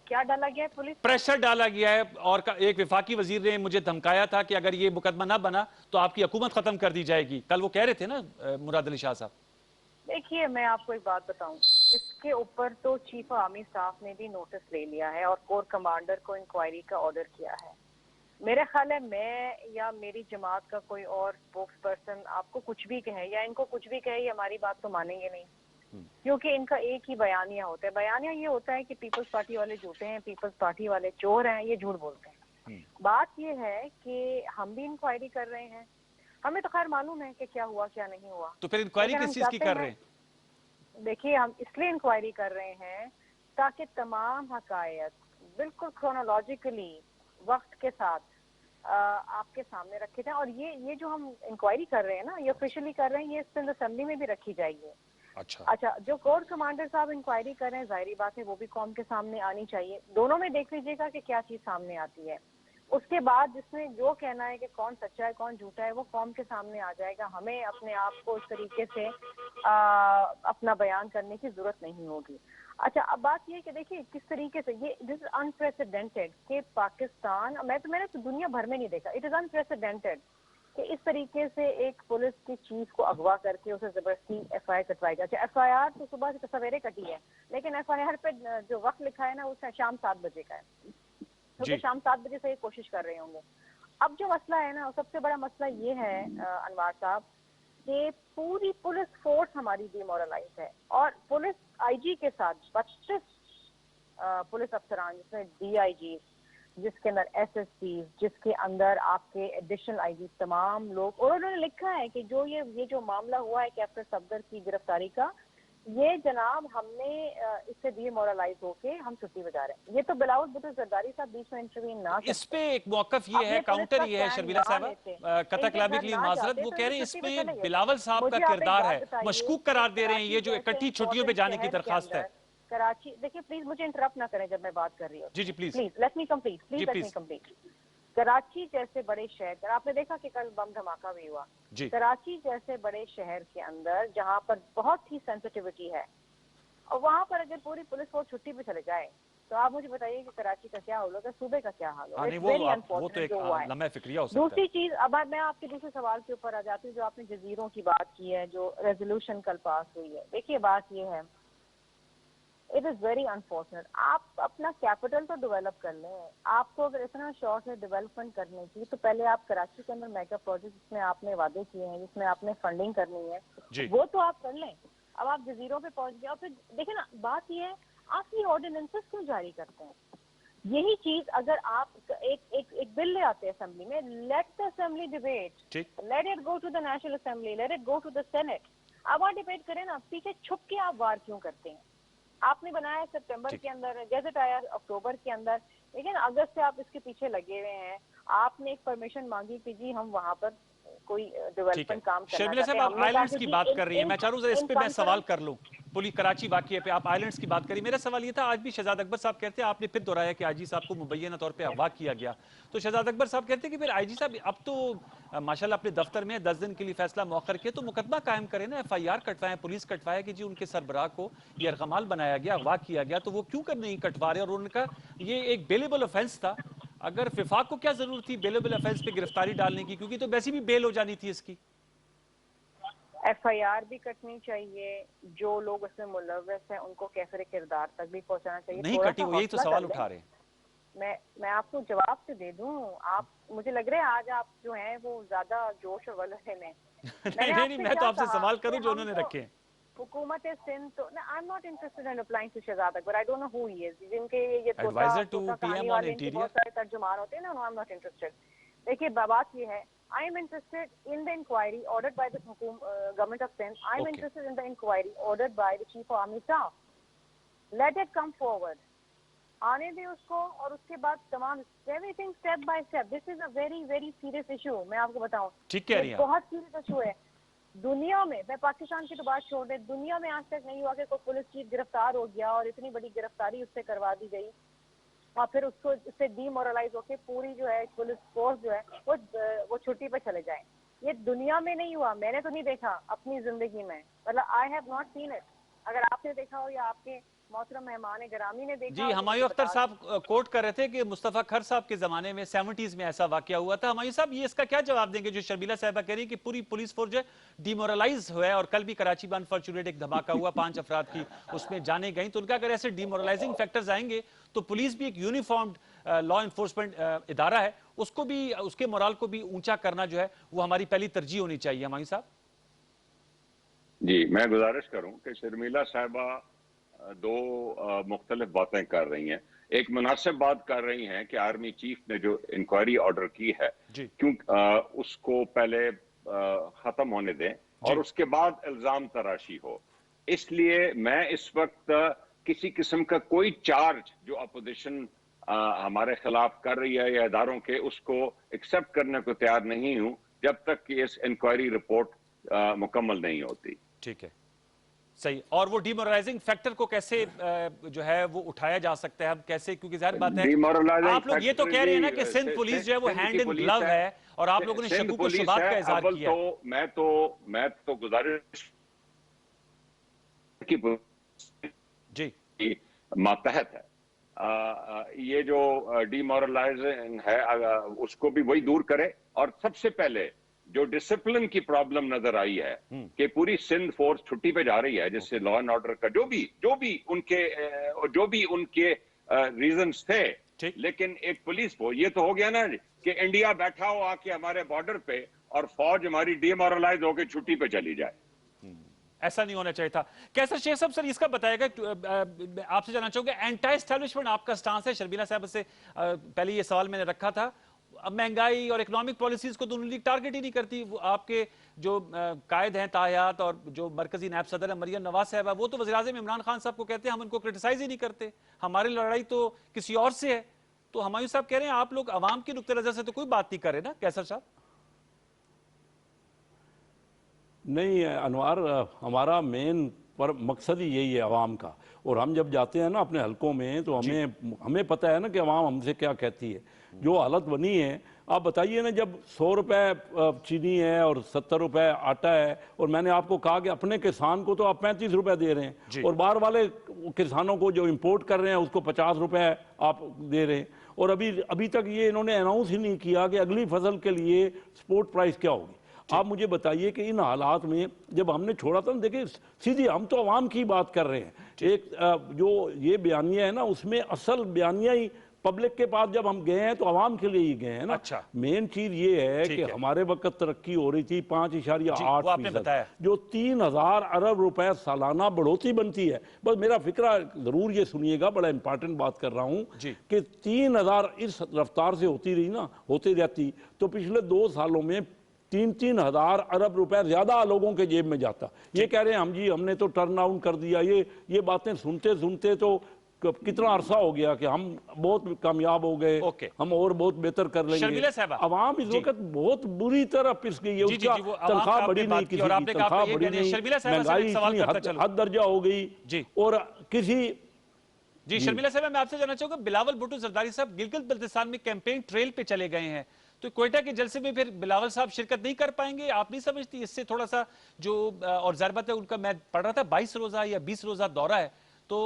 क्या डाला गया है? पुलिस प्रेशर डाला गया है और एक विफाकी वजीर ने मुझे धमकाया था कि अगर ये मुकदमा ना बना तो आपकी हुकूमत खत्म कर दी जाएगी। कल वो कह रहे थे ना मुराद अली शाह साहब। देखिए, मैं आपको एक बात बताऊं, इसके ऊपर तो चीफ आर्मी स्टाफ ने भी नोटिस ले लिया है और कोर कमांडर को इंक्वायरी का ऑर्डर किया है। मेरा ख्याल है मैं या मेरी जमात का कोई और स्पोक्स पर्सन आपको कुछ भी कहे या इनको कुछ भी कहे, ये हमारी बात तो मानेंगे नहीं, क्योंकि इनका एक ही बयानिया होता है। बयानिया ये होता है कि पीपल्स पार्टी वाले झूठे हैं, पीपल्स पार्टी वाले चोर हैं, ये झूठ बोलते हैं। बात ये है कि हम भी इंक्वायरी कर रहे हैं, हमें तो खैर मालूम है कि क्या हुआ क्या नहीं हुआ। तो फिर इंक्वायरी किस चीज की कर रहे हैं? देखिए, हम इसलिए इंक्वायरी कर रहे हैं ताकि तमाम हकायत बिल्कुल क्रोनोलॉजिकली वक्त के साथ आपके सामने रखे जाए। और ये जो हम इंक्वायरी कर रहे हैं ना, ये ऑफिशियली कर रहे हैं, ये सिंध असेंबली में भी रखी जाएगी। अच्छा, जो कोर कमांडर साहब इंक्वायरी कर रहे हैं, जाहिर बात है वो भी कौम के सामने आनी चाहिए। दोनों में देख लीजिएगा कि क्या चीज सामने आती है। उसके बाद जिसमें जो कहना है कि कौन सच्चा है कौन झूठा है वो कौम के सामने आ जाएगा। हमें अपने आप को इस तरीके से अपना बयान करने की जरूरत नहीं होगी। अच्छा, अब बात ये है कि देखिए किस तरीके से ये दिस इज अनप्रेसिडेंटेड कि पाकिस्तान, मैंने तो दुनिया भर में नहीं देखा। इट इज अनप्रेसिडेंटेड कि इस तरीके से एक पुलिस की चीफ को अगवा करके उसे जबरदस्ती FIR कटवाई जाए। अच्छा, FIR तो सुबह से सवेरे कटी है, लेकिन FIR पे जो वक्त लिखा है ना उसका शाम 7 बजे का है, क्योंकि शाम 7 बजे से ये कोशिश कर रहे होंगे। अब जो मसला है ना, सबसे बड़ा मसला ये है अनवार साहब कि पूरी पुलिस फोर्स हमारी डिमोरलाइज है और पुलिस IG के साथ 25 पुलिस अफसरान, जिसमें DIG, जिसके अंदर SSP, जिसके अंदर आपके एडिशनल IG, तमाम लोग, और उन्होंने लिखा है कि जो ये जो मामला हुआ है कैप्टन सफदर की गिरफ्तारी का, ये जनाब हमने इससे डिमोरलाइज होके हम छुट्टी बजा रहे हैं। ये तो बिलावल भुट्टो जरदारी साहब बीच में इंटरवीन ना इस पे एक मौकफ ये है, काउंटर ये है शर्मिला साहबा, कतक लाबिक लिए माजरत, वो कह रहे हैं इसमें बिलावल साहब का किरदार है, मशकूक करार दे रहे हैं ये जो इकट्ठी छुट्टियों पे जाने की दरखास्त है। कराची, देखिए प्लीज मुझे इंटरप्ट ना करें जब मैं बात कर रही हूँ। जी please let me complete. Karachi जैसे बड़े शहर, आपने देखा कि कल बम धमाका भी हुआ। कराची जैसे बड़े शहर के अंदर जहाँ पर बहुत ही सेंसिटिविटी है, और वहाँ पर अगर पूरी पुलिस फोर्स छुट्टी पे चले जाए तो आप मुझे बताइए कि कराची का क्या हाल होगा, सूबे का क्या हाल होगा। वो तो एक लम्हा फिक्रिया हो सकता है। दूसरी चीज, अब मैं आपके दूसरे सवाल के ऊपर आ जाती हूँ, जो आपने जजीरों की बात की है, जो रेजोल्यूशन कल पास हुई है। देखिए बात ये है, इट इज वेरी अनफॉर्चुनेट। आप अपना कैपिटल तो डेवलप कर लें। आपको अगर इतना शौक है डेवलपमेंट करने की, तो पहले आप कराची के अंदर मेगा प्रोजेक्ट जिसमें आपने वादे किए हैं, जिसमें आपने फंडिंग करनी है, वो तो आप कर लें। अब आप जजीरों पे पहुंच गए और फिर देखिए ना, बात ये है आप ये ऑर्डिनेंसेस क्यों जारी करते हैं? यही चीज अगर आप एक बिल ले आते हैं असेंबली में, let the assembly debate, let it go to the national assembly, let it go to the Senate. अब वहाँ डिबेट करें ना, पीछे छुप के आप वार क्यों करते हैं? आपने बनाया सितंबर के अंदर, गैजेट आया अक्टूबर के अंदर, लेकिन अगस्त से आप इसके पीछे लगे हुए हैं। आपने एक परमिशन मांगी कि जी हम वहाँ पर कोई डेवलपमेंट काम करना शर्मिला साहब, आप आइलैंड्स की बात कर रही हैं, मैं चाह रहा हूं इस पे मैं सवाल कर लूं। पुलिस कराची वाकये पे आप आइलैंड्स की बात करी, मेरा सवाल ये था, आज भी शहजाद अकबर साहब कहते हैं, आपने फिर दोहराया कि IG साहब को मुबैना तौर पे अगवा किया गया, तो शहजाद अकबर साहब कहते हैं कि फिर IG साहब अब तो माशाल्लाह अपने दफ्तर में 10 दिन के लिए फैसला मौखर किया, तो मुकदमा कायम करें ना, FIR कटवाएं, पुलिस कटवाए कि जी उनके सरबराह को ये अरगमाल बनाया गया, अगवा किया गया, तो वो क्यों कर नहीं कटवा रहे? और उनका ये एक बेलेबल ऑफेंस था, अगर विफाक को क्या जरूरत थी बेलेबल ऑफेंस पे गिरफ्तारी डालने की, क्योंकि तो वैसे भी बेल हो जानी थी इसकी। FIR भी कटनी चाहिए, जो लोग उसमें मुलव्वस हैं उनको कैफरे किरदार तक भी पहुंचाना चाहिए। नहीं कटी, वो यही तो सवाल उठा रहे हैं। मैं आपको जवाब से दे दूं। आप, मुझे लग रहा है आज आप जो हैं वो ज्यादा जोश और वल्ले में नहीं, मैं तो आपसे सवाल करूं जो उन्होंने रखे हैं। हुकूमत सिंध तो, I am not interested in applying to Shahzad Akbar, I don't know who he is, जिनके ये adviser to PM on interior, बहुत सारे तर्जुमान होते हैं ना, आई एम नॉट इंटरेस्टेड। देखिए बात ये है, I am interested in the inquiry ordered by the government of Sindh. I am interested in the inquiry ordered by the Chief of Army Staff. Let it come forward. आने दे उसको, और उसके बाद तमाम everything step by step. This is a very very serious issue. मैं आपको बताऊं, ठीक कह रही हैं, बहुत सीरियस इशू है। दुनिया में, मैं पाकिस्तान की तो बात छोड़ दे, दुनिया में आज तक नहीं हुआ कि कोई पुलिस चीफ गिरफ्तार हो गया और इतनी बड़ी गिरफ्तारी उससे करवा दी गई और फिर उसको इससे डीमोरलाइज होके पूरी जो है पुलिस फोर्स जो है वो छुट्टी पे चले जाए। ये दुनिया में नहीं हुआ, मैंने तो नहीं देखा अपनी जिंदगी में, मतलब I have not seen it. अगर आपने देखा हो या आपके मोहतरम मेहमान गिरामी ने देखा जी, हुमायूं अख्तर साहब कोट कर रहे थे कि मुस्तफा खर साहब के जमाने में 70s में ऐसा वाकया हुआ था। हुमायूं साहब, ये इसका क्या जवाब देंगे जो शर्मिला साहिबा कह रही है कि पूरी पुलिस फोर्स जो है डिमोरलाइज हुआ है, और कल भी कराची में अनफॉर्चुनेट एक धमाका हुआ, 5 अफराद की उसमें जाने गई, तो उनका अगर ऐसे डिमोरलाइजिंग फैक्टर्स आएंगे तो पुलिस भी एक यूनिफॉर्म्ड लॉ इन्फोर्समेंट इदारा है, उसको भी, उसके मोराल को भी ऊंचा करना जो है वो हमारी पहली तरजीह होनी चाहिए। हुमायूं साहब जी, मैं गुजारिश करूं कि शर्मिला साहिबा दो मुख्तलिफ बातें कर रही हैं। एक मुनासिब बात कर रही हैं कि आर्मी चीफ ने जो इंक्वायरी ऑर्डर की है, क्यों उसको पहले खत्म होने दें और उसके बाद इल्जाम तराशी हो। इसलिए मैं इस वक्त किसी किस्म का कोई चार्ज जो अपोजिशन हमारे खिलाफ कर रही है या इदारों के, उसको एक्सेप्ट करने को तैयार नहीं हूं जब तक कि इस इंक्वायरी रिपोर्ट मुकम्मल नहीं होती। ठीक है, सही। और वो डिमोरलाइजिंग फैक्टर को कैसे जो है वो उठाया जा सकता है, हम कैसे, क्योंकि जाहिर बात है आप लोग ये तो कह रहे हैं ना कि सिंध पुलिस जो है वो हैंड इन ग्लव है, और आप लोगों ने शकूक व शुबात का इजहार किया। तो मैं तो गुजारिश की जी मातहत है। ये जो डिमोरलाइजिंग है उसको भी वही दूर करे, और सबसे पहले जो डिसिप्लिन की प्रॉब्लम नजर आई है कि पूरी सिंध फोर्स छुट्टी पे जा रही है, जिससे लॉ एंड ऑर्डर का जो भी उनके रीजंस थे, लेकिन एक पुलिस को ये तो हो गया ना कि इंडिया बैठा हो आके हमारे बॉर्डर पे और फौज हमारी डिमोरलाइज होकर छुट्टी पे चली जाए। ऐसा नहीं होना चाहिए था। कैसर शेख साहब, सर इसका बताएगा, आपसे जानना चाहूंगा, एंटी एस्टैब्लिशमेंट आपका स्टांस है। शर्मिला साहब से पहले ये सवाल मैंने रखा था, अब महंगाई और इकोनॉमिक पॉलिसीज को तो लीग टारगेट ही नहीं करती। वो आपके जो कायद हैं ताहयात और जो मरकजी नायब सदर है मरियम नवाज साहब, वो तो वज़ीर-ए-आज़म इमरान खान साहब को कहते हैं हम उनको क्रिटिसाइज ही नहीं करते, हमारी लड़ाई तो किसी और से है। तो हुमायूं साहब कह रहे हैं आप लोग अवाम के नुक्ते नजर से तो कोई बात नहीं कर रहे ना कैसर साहब? नहीं अनवार, हमारा मेन पर मकसद ही यही है अवाम का। और हम जब जाते हैं ना अपने हलकों में तो हमें पता है ना कि अवाम हमसे क्या कहती है। जो हालत बनी है, आप बताइए ना, जब 100 रुपए चीनी है और 70 रुपए आटा है, और मैंने आपको कहा कि अपने किसान को तो आप 35 रुपए दे रहे हैं, और बाहर वाले किसानों को जो इंपोर्ट कर रहे हैं उसको 50 रुपए आप दे रहे हैं। और अभी तक ये इन्होंने अनाउंस ही नहीं किया कि अगली फसल के लिए सपोर्ट प्राइस क्या होगी। आप मुझे बताइए कि इन हालात में जब हमने छोड़ा था, देखिए सीधी हम तो अवाम की बात कर रहे हैं। एक जो ये बयानिया है ना, उसमें असल बयानिया ही पब्लिक के पास जब हम गए हैं तो अवाम के लिए ही गए हैं ना। अच्छा। मेन चीज ये है कि हमारे वक्त तरक्की हो रही थी 5.8%, जो 3000 अरब रुपए सालाना बढ़ोतरी बनती है। बस मेरा फिक्रा जरूर ये सुनिएगा, बड़ा इंपॉर्टेंट बात कर रहा हूं कि 3000 इस रफ्तार से होती रहती तो पिछले 2 सालों में 3-3 हजार अरब रुपए ज्यादा लोगों के जेब में जाता। ये कह रहे हैं हम जी हमने तो टर्न आउट कर दिया। ये बातें सुनते सुनते तो कितना अरसा हो गया कि हम बहुत कामयाब हो गए, हम और बहुत बेहतर कर लेंगे। अवाम इस वक्त बहुत बुरी तरह पिस गई है, उसका तनख्वाह बढ़ी नहीं, किसी की तनख्वाह बढ़ी नहीं, महंगाई इतनी हद दर्जा हो गई। और किसी जी शर्मिला साहब, मैं आपसे जानना चाहूंगा, बिलावल भुट्टो जरदारी साहब गिलगित बल्तिस्तान में कैंपेन ट्रेल पे चले गए हैं, तो क्वेटा के जलसे में फिर बिलावल साहब शिरकत नहीं कर पाएंगे? आप नहीं समझती इससे थोड़ा सा जो, और जाहिर बात है उनका, मैं पढ़ रहा था 22 रोजा या 20 रोजा दौरा है, तो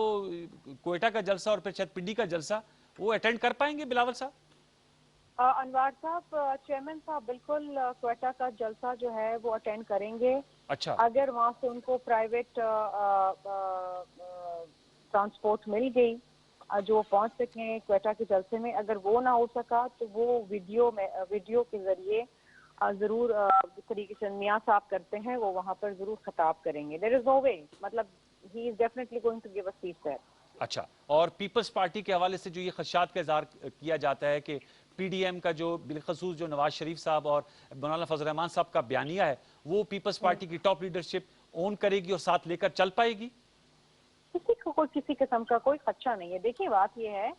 क्वेटा का जलसा और फिर शायद पिंडी का जलसा वो अटेंड कर पाएंगे बिलावल साहब? अनवार साहब, चेयरमैन साहब बिल्कुल क्वेटा का जलसा जो है वो अटेंड करेंगे। अच्छा। अगर वहां से उनको प्राइवेट ट्रांसपोर्ट मिल गई जो पहुंच सके क्वेटा के जलसे में, अगर वो ना हो सका तो वो वीडियो के जरिए जरूर तरीके से मियां साहब करते हैं, वो वहां पर जरूर खिताब करेंगे। देयर इज नो वे, मतलब he is definitely going to give a speech there. अच्छा, और पीपल्स पार्टी के हवाले से जो ये खदशात का इजहार किया जाता है कि पीडीएम का जो बिलखसूस जो नवाज शरीफ साहब और मौलाना फजल रहमान साहब का बयानिया है, वो पीपल्स पार्टी की टॉप लीडरशिप ओन करेगी और साथ लेकर चल पाएगी? किसी को कोई किसी किस्म का कोई खदशा नहीं है। देखिए बात यह है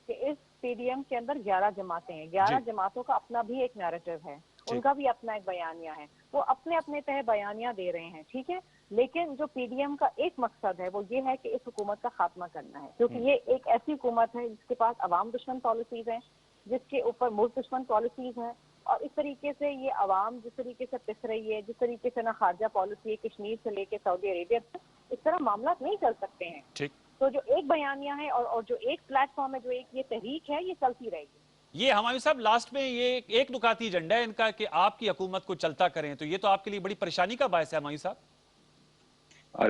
कि इस पीडीएम के अंदर 11 जमातें हैं, 11 जमातों का अपना भी एक नैरेटिव है, उनका भी अपना एक बयानिया है, वो अपने अपने तह बयानिया दे रहे हैं, ठीक है। लेकिन जो पीडीएम का एक मकसद है वो ये है कि इस हुकूमत का खात्मा करना है, क्योंकि ये एक ऐसी हुकूमत है जिसके पास अवाम दुश्मन पॉलिसीज हैं, जिसके ऊपर मुल्क दुश्मन पॉलिसीज हैं, और इस तरीके से ये अवाम जिस तरीके से पिस रही है, जिस तरीके से ना खारजा पॉलिसी है कश्मीर से लेके सऊदी अरेबिया तक, इस तरह मामला नहीं चल सकते हैं। ठीक। तो जो एक बयानिया है और जो एक प्लेटफॉर्म है, जो एक ये तहरीक है, ये चलती रहेगी। ये हुमायूं साहब लास्ट में ये एक नुकाती एजेंडा है इनका कि आपकी हुकूमत को चलता करें, तो ये तो आपके लिए बड़ी परेशानी का बायस है हुमायूं साहब।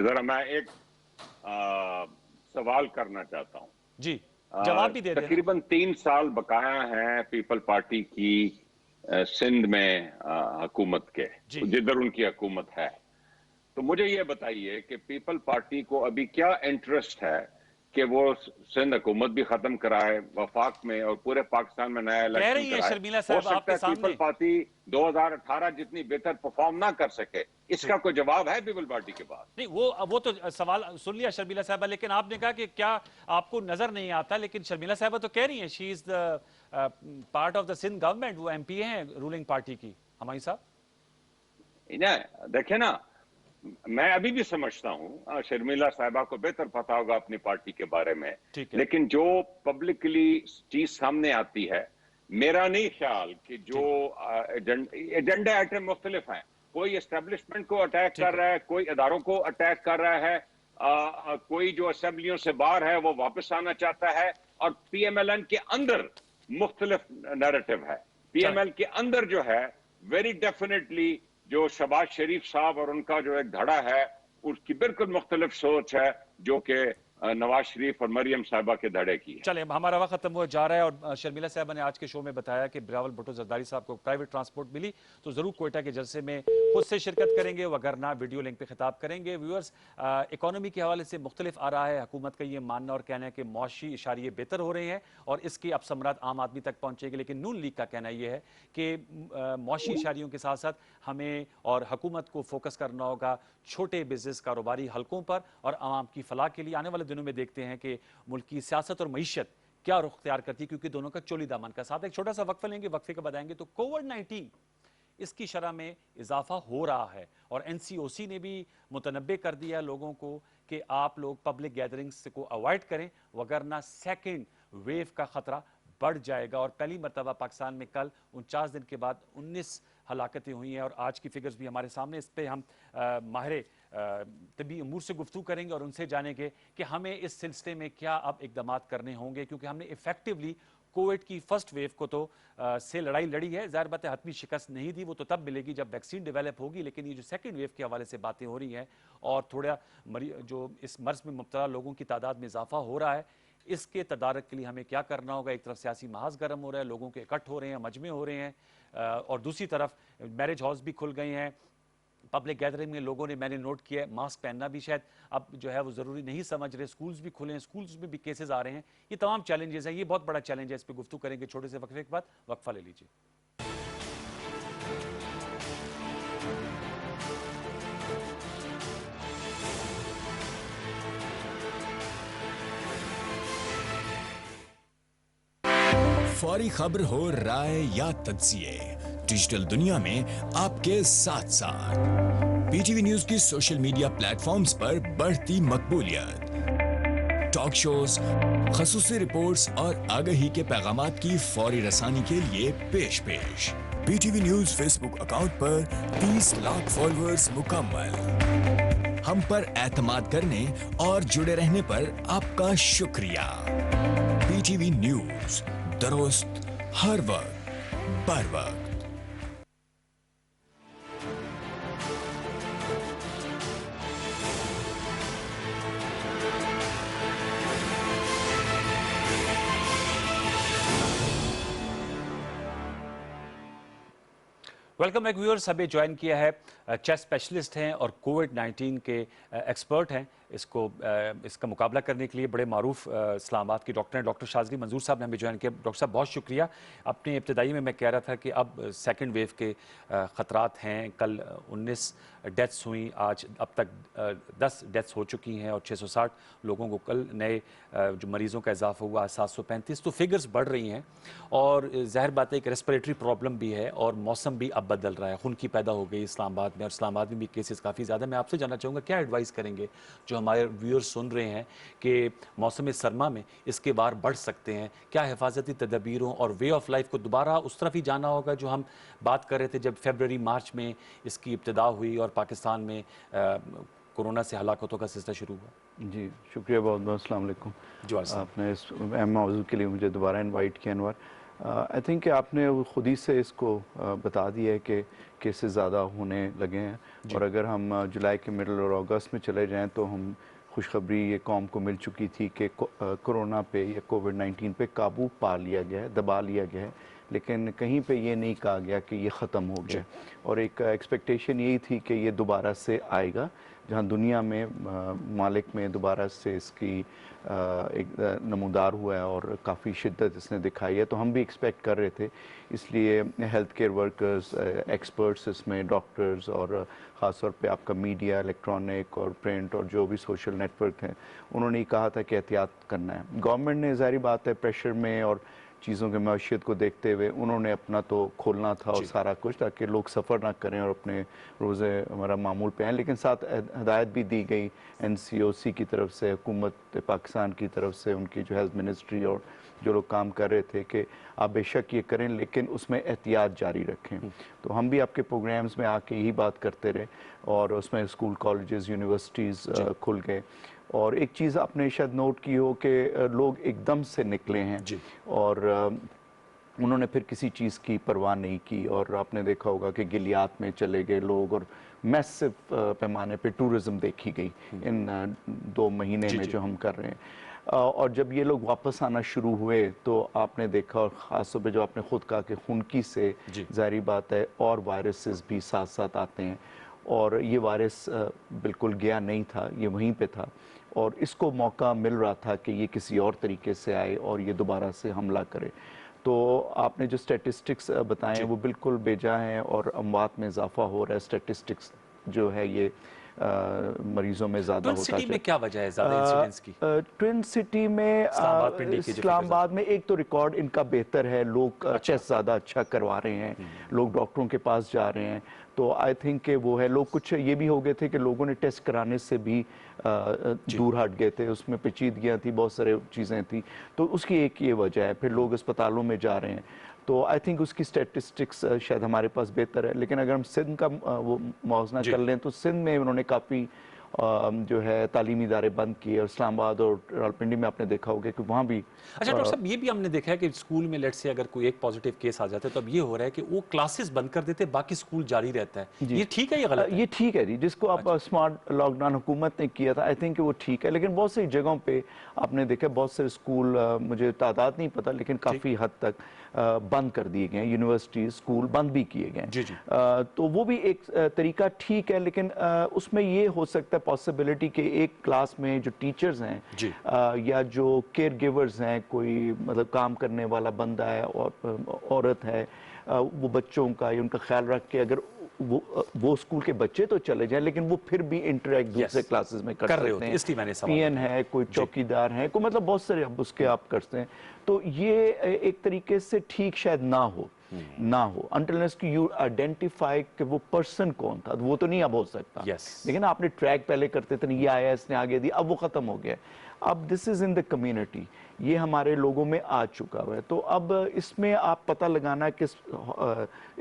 जरा मैं एक सवाल करना चाहता हूँ जी, जवाब भी दे दें। तकरीबन 3 साल बकाया है पीपल पार्टी की सिंध में हुकूमत के, जिधर उनकी हुकूमत है। तो मुझे ये बताइए कि पीपल पार्टी को अभी क्या इंटरेस्ट है कि वो सिंध हुकूमत भी खत्म कराए वफाक में और पूरे पाकिस्तान में नया इलेक्शन कराए। शर्मिला साहब आपके सामने पीपल पार्टी 2018 जितनी बेहतर परफॉर्म ना कर सके, इसका कोई जवाब है पीपल पार्टी के पास? नहीं, वो तो सवाल सुन लिया शर्मिला साहब, लेकिन आपने कहा कि क्या आपको नजर नहीं आता, लेकिन शर्मिला साहब तो कह रही हैं she is the part of the Sindh government, वो एमपी हैं रूलिंग पार्टी की। हुमायूं साहब देखे ना, मैं अभी भी समझता हूं, शर्मिला साहिबा को बेहतर पता होगा अपनी पार्टी के बारे में, ठीक है। लेकिन जो पब्लिकली चीज सामने आती है, मेरा नहीं ख्याल कि जो एजेंडे आइटम मुख्तलिफ हैं, कोई एस्टेब्लिशमेंट को अटैक कर रहा है, कोई इदारों को अटैक कर रहा है, कोई जो असेंबलियों से बाहर है वो वापस आना चाहता है, और पीएमएलएन के अंदर मुख्तलिफ नैरेटिव है। पीएमएल के अंदर जो है वेरी डेफिनेटली जो शहबाज शरीफ साहब और उनका जो एक धड़ा है, उसकी बिल्कुल मुख्तलिफ सोच है जो कि नवाज शरीफ और मरियम साहिबा के धड़े की है। चले, हमारा वक्त खत्म हुआ जा रहा है और शर्मिला साहबा ने आज के शो में बताया कि बिलावल भुट्टो जरदारी साहब को प्राइवेट ट्रांसपोर्ट मिली तो जरूर कोयटा के जलसे में खुद से शिरकत करेंगे, वगरना वीडियो लिंक पे खिताब करेंगे। व्यूअर्स, इकोनॉमी के हवाले से मुख्तलिफ आ रहा है, हुकूमत का ये मानना और कहना है कि मौशी इशारे बेहतर हो रहे हैं और इसकी अब समरात आम आदमी तक पहुंचेगी, लेकिन नून लीग का कहना यह है कि मौशी इशारियों के साथ साथ हमें और हुकूमत को फोकस करना होगा छोटे बिजनेस कारोबारी हलकों पर और आवाम की फलाह के लिए। आने वाले दिनों में देखते हैं कि मुल्क की सियासत और मईशत क्या रुख अख्तियार करती है, क्योंकि दोनों का चोली दामन का साथ। एक छोटा सा वक्फा लेंगे, वक्फे के बताएंगे तो कोविड-19 इसकी शरह में इजाफा हो रहा है और एनसीओसी ने भी मुतनब्बे कर दिया लोगों को कि आप लोग पब्लिक गैदरिंग्स को अवॉइड करें, वगरना सेकेंड वेव का खतरा बढ़ जाएगा। और पहली मरतबा पाकिस्तान में कल 49 दिन के बाद 19 हलाकतें हुई हैं और आज की फिगर्स भी हमारे सामने। इस पर हम माहिर तबी अमूर से गुफ्तगू करेंगे और उनसे जानेंगे कि हमें इस सिलसिले में क्या अब इकदाम करने होंगे, क्योंकि हमने इफेक्टिवली कोविड की फर्स्ट वेव को तो से लड़ाई लड़ी है। ज़ाहिर बात है हतमी शिकस्त नहीं दी, वो तो तब मिलेगी जब वैक्सीन डेवलप होगी, लेकिन ये जो सेकंड वेव के हवाले से बातें हो रही हैं और थोड़ा जो इस मर्ज में मुब्तला लोगों की तादाद में इजाफा हो रहा है, इसके तदारक के लिए हमें क्या करना होगा। एक तरफ सियासी महाज गर्म हो रहा है, लोगों के इकट्ठ हो रहे हैं, मजमे हो रहे हैं, और दूसरी तरफ मैरिज हॉल्स भी खुल गए हैं। पब्लिक गैदरिंग में लोगों ने, मैंने नोट किया है, मास्क पहनना भी शायद अब जो है वो ज़रूरी नहीं समझ रहे। स्कूल्स भी खुले हैं, स्कूल्स में भी केसेस आ रहे हैं। ये तमाम चैलेंजेस हैं, ये बहुत बड़ा चैलेंज है। इस पर गुफ्तगू करेंगे छोटे से वक्फे के बाद। वक्फा ले लीजिए। फौरी खबर हो, राय या तज्जिए, डिजिटल दुनिया में आपके साथ साथ पीटीवी न्यूज की सोशल मीडिया प्लेटफॉर्म्स पर बढ़ती मकबूलियत, टॉक शोज, खसूसी रिपोर्ट्स और आगाही के पैगामात की फौरी रसानी के लिए पेश पीटीवी न्यूज फेसबुक अकाउंट पर 30 लाख फॉलोअर्स मुकम्मल। हम पर एतमाद करने और जुड़े रहने पर आपका शुक्रिया। पीटीवी न्यूज, दुरुस्त हर वक्त बर वक्त। Welcome back viewers. हमें ज्वाइन किया है चेस्ट स्पेशलिस्ट हैं और कोविड-19 के एक्सपर्ट हैं। इसका मुकाबला करने के लिए बड़े मारूफ इस्लामाबाद के डॉक्टर हैं, डॉक्टर शाज़ली मंजूर साहब ने हमें ज्वाइन किया। डॉक्टर साहब बहुत शुक्रिया। अपने इब्तदाई में मैं कह रहा था कि अब सेकंड वेव के ख़तरात हैं। कल 19 डेथ्स हुई, आज अब तक 10 डेथ्स हो चुकी हैं और 660 लोगों को कल नए जो मरीज़ों का इजाफा हुआ 735। तो फिगर्स बढ़ रही हैं और ज़ाहिर बात है एक रेस्पिरेटरी प्रॉब्लम भी है और मौसम भी अब बदल रहा है। खून की पैदा हो गई इस्लामाबाद में और इस्लामाबाद में भी केसेस काफ़ी ज़्यादा। मैं आपसे जानना चाहूँगा क्या एडवाइस करेंगे जो हमारे व्यूअर्स सुन रहे हैं कि मौसम सरमा में इसके बार बढ़ सकते हैं, क्या हिफाजती तदबीरों और वे ऑफ लाइफ को दोबारा उस तरफ ही जाना होगा जो हम बात कर रहे थे जब फरवरी मार्च में इसकी इब्तिदा हुई और पाकिस्तान में कोरोना से हलाकतों का सिलसिला शुरू हुआ। जी शुक्रिया बहुत बहुत। अस्सलाम वालेकुम। जो आपने इस अहम मौजू के लिए मुझे दोबारा इनवाइट किया अनवर। आई थिंक कि आपने खुद ही से इसको बता दिया है कि केसेस ज़्यादा होने लगे हैं और अगर हम जुलाई के मिडल और अगस्त में चले जाएं तो हम खुशखबरी ये कौम को मिल चुकी थी कि कोरोना पे या कोविड-19 पे काबू पा लिया गया है, दबा लिया गया है, लेकिन कहीं पे ये नहीं कहा गया कि ये ख़त्म हो गया। और एक एक्सपेक्टेशन यही थी कि ये दोबारा से आएगा, जहाँ दुनिया में मालिक में दोबारा से इसकी एक नमूदार हुआ है और काफ़ी शिद्दत इसने दिखाई है। तो हम भी एक्सपेक्ट कर रहे थे, इसलिए हेल्थ केयर वर्कर्स, एक्सपर्ट्स इसमें, डॉक्टर्स और ख़ास तौर पे आपका मीडिया, इलेक्ट्रॉनिक और प्रिंट और जो भी सोशल नेटवर्क हैं, उन्होंने कहा था कि एहतियात करना है। गवर्नमेंट ने ज़ाहिर बात है प्रेशर में और चीज़ों के मैशियत को देखते हुए उन्होंने अपना तो खोलना था और सारा कुछ, ताकि लोग सफ़र ना करें और अपने रोज़े हमारा मामूल पे आएँ। लेकिन साथ हदायत भी दी गई NCOC की तरफ से, हुकूमत पाकिस्तान की तरफ से, उनकी जो हेल्थ मिनिस्ट्री और जो लोग काम कर रहे थे कि आप बेशक ये करें लेकिन उसमें एहतियात जारी रखें। तो हम भी आपके प्रोग्राम्स में आके यही बात करते रहे और उसमें स्कूल, कॉलेजेस, यूनिवर्सिटीज़ खुल गए। और एक चीज़ आपने शायद नोट की हो कि लोग एकदम से निकले हैं और उन्होंने फिर किसी चीज़ की परवाह नहीं की। और आपने देखा होगा कि गिलियात में चले गए लोग और मैसिव पैमाने पे टूरिज़्म देखी गई इन 2 महीने में जो हम कर रहे हैं। और जब ये लोग वापस आना शुरू हुए तो आपने देखा, और ख़ास तौर पे जो आपने खुद कहा कि खुनकी से ज़ाहिर बात है और वायरसेस भी साथ साथ आते हैं, और ये वायरस बिल्कुल गया नहीं था, ये वहीं पे था और इसको मौका मिल रहा था कि ये किसी और तरीके से आए और ये दोबारा से हमला करे। तो आपने जो स्टैटिस्टिक्स बताए हैं वो बिल्कुल बेजा हैं और अमवात में इजाफा हो रहा है। स्टैटिस्टिक्स जो है ये मरीजों में ज़्यादा होता है। ट्विन सिटी में क्या वजह है ज़्यादा इंसिडेंट्स की? ट्विन सिटी में इस्लामाबाद में एक तो रिकॉर्ड इनका बेहतर है, लोग टेस्ट ज़्यादा अच्छा करवा रहे हैं, लोग डॉक्टरों के पास जा रहे हैं, तो आई थिंक कि वो है। लोग कुछ ये भी हो गए थे कि लोगों ने टेस्ट कराने से भी दूर हट गए थे, उसमें पेचीदगियाँ थी, बहुत सारे चीज़ें थी, तो उसकी एक ये वजह है। फिर लोग अस्पतालों में जा रहे हैं, तो आई थिंक उसकी स्टैटिस्टिक्स शायद हमारे पास बेहतर है। लेकिन अगर हम सिंध का वो मुआवजा कर लें तो सिंध में उन्होंने काफ़ी जो है तालीमी इदारे बंद किए, और इस्लामाबाद और रावलपिंडी में आपने देखा होगा कि वहाँ भी। अच्छा डॉक्टर साहब, ये भी हमने देखा है कि स्कूल में लेट से अगर कोई एक पॉजिटिव केस आ जाता है तो अब ये हो रहा है कि वो क्लासेस बंद कर देते, बाकी स्कूल जारी रहता है। ये ठीक है या गलत है? ये ठीक है जी, जिसको आप स्मार्ट लॉकडाउन हुकूमत ने किया था, आई थिंक वो ठीक है। लेकिन बहुत सी जगहों पे आपने देखा बहुत सारे स्कूल, मुझे तादाद नहीं पता, लेकिन काफ़ी हद तक बंद कर दिए गए, यूनिवर्सिटी, स्कूल बंद भी किए गए। तो वो भी एक तरीका ठीक है, लेकिन उसमें ये हो सकता है पॉसिबिलिटी कि एक क्लास में जो टीचर्स हैं या जो केयर गिवर्स हैं, कोई मतलब काम करने वाला बंदा है और औरत है, वो बच्चों का या उनका ख्याल रख के अगर वो स्कूल के बच्चे तो चले जाएं, लेकिन वो फिर भी इंटरेक्ट दूसरे क्लासेस में कर सकते हैं। इसलिए मैंने सवाल पीएन है, कोई चौकीदार है, कोई मतलब बहुत सारे अब उसके आप करते हैं। तो ये एक तरीके से ठीक शायद ना हो until unless कि यू आइडेंटिफाई कि वो पर्सन कौन था, वो तो नहीं अब हो सकता। लेकिन आपने ट्रैक पहले करते थे, ये आया इसने आगे दी, अब वो खत्म हो गया। अब this is in the community, ये हमारे लोगों में आ चुका हुआ है। तो अब इसमें आप पता लगाना कि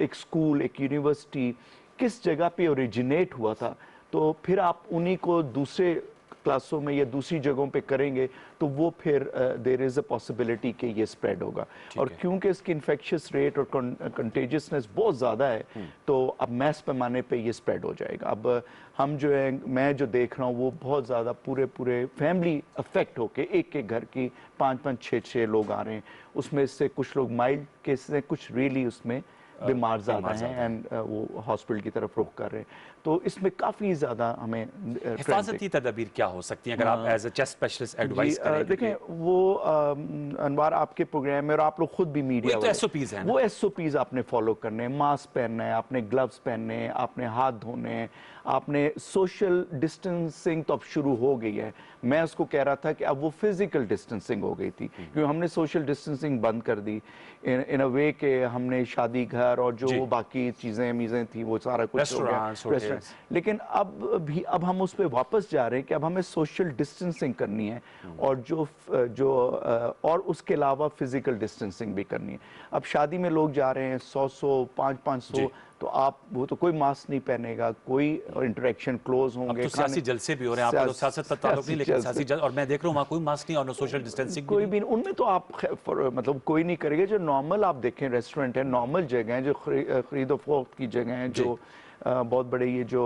एक स्कूल, एक यूनिवर्सिटी किस जगह पे ओरिजिनेट हुआ था, तो फिर आप उन्हीं को दूसरे क्लासों में या दूसरी जगहों पे करेंगे तो वो फिर देयर इज़ अ पॉसिबिलिटी कि ये स्प्रेड होगा। और क्योंकि इसकी इन्फेक्शियस रेट और कंटेजियसनेस बहुत ज़्यादा है, तो अब मैस पैमाने पे ये स्प्रेड हो जाएगा। अब हम जो है, मैं जो देख रहा हूँ वो बहुत ज़्यादा पूरे फैमिली अफेक्ट होके एक घर की 5-5, 6-6 लोग आ रहे हैं, उसमें से कुछ लोग माइल्ड केसेस हैं, कुछ रियली उसमें बीमार ज़्यादा हैं एंड वो हॉस्पिटल की तरफ रुख कर रहे हैं। तो इसमें काफ़ी ज़्यादा हमें हिफाजती तदबीर क्या हो सकती हैं अगर आप as a chest specialist advice करें? देखें, वो अनवार आपके प्रोग्राम में और आप लोग खुद भी मीडिया, तो एसओपीज हैं, वो एसओपीज आपने फॉलो करने हैं, मास्क पहनना है, आपने ग्लव्स पहनने हैं, आपने हाथ धोने हैं, आपने सोशल डिस्टेंसिंग तो अब शुरू हो गई है। मैं उसको कह रहा था कि अब वो फिजिकल डिस्टेंसिंग हो गई थी, क्योंकि हमने सोशल डिस्टेंसिंग बंद कर दी इन अ वे के हमने शादी घर और जो बाकी चीज़ें मीज़ें थी वो सारा कुछ हो गया। लेकिन अब हम उस पर वापस जा रहे हैं कि अब हमें सोशल डिस्टेंसिंग करनी है और और उसके अलावा फिजिकल डिस्टेंसिंग भी करनी है। अब शादी में लोग जा रहे हैं 100-100, 500-500, तो आप वो तो कोई मास्क नहीं पहनेगा, कोई इंटरेक्शन क्लोज होंगे। अब तो सियासी जलसे भी हो रहे हैं, आपका तो सियासत का ताल्लुक नहीं, लेकिन सियासी और मैं देख रहा हूँ वहाँ कोई मास्क नहीं और सोशल डिस्टेंसिंग कोई भी, उनमें तो आप मतलब कोई नहीं करेगा। जो नॉर्मल आप देखें रेस्टोरेंट है, नॉर्मल जगह है, जो खरीदो फरोख्त की जगह है, जो बहुत बड़े ये जो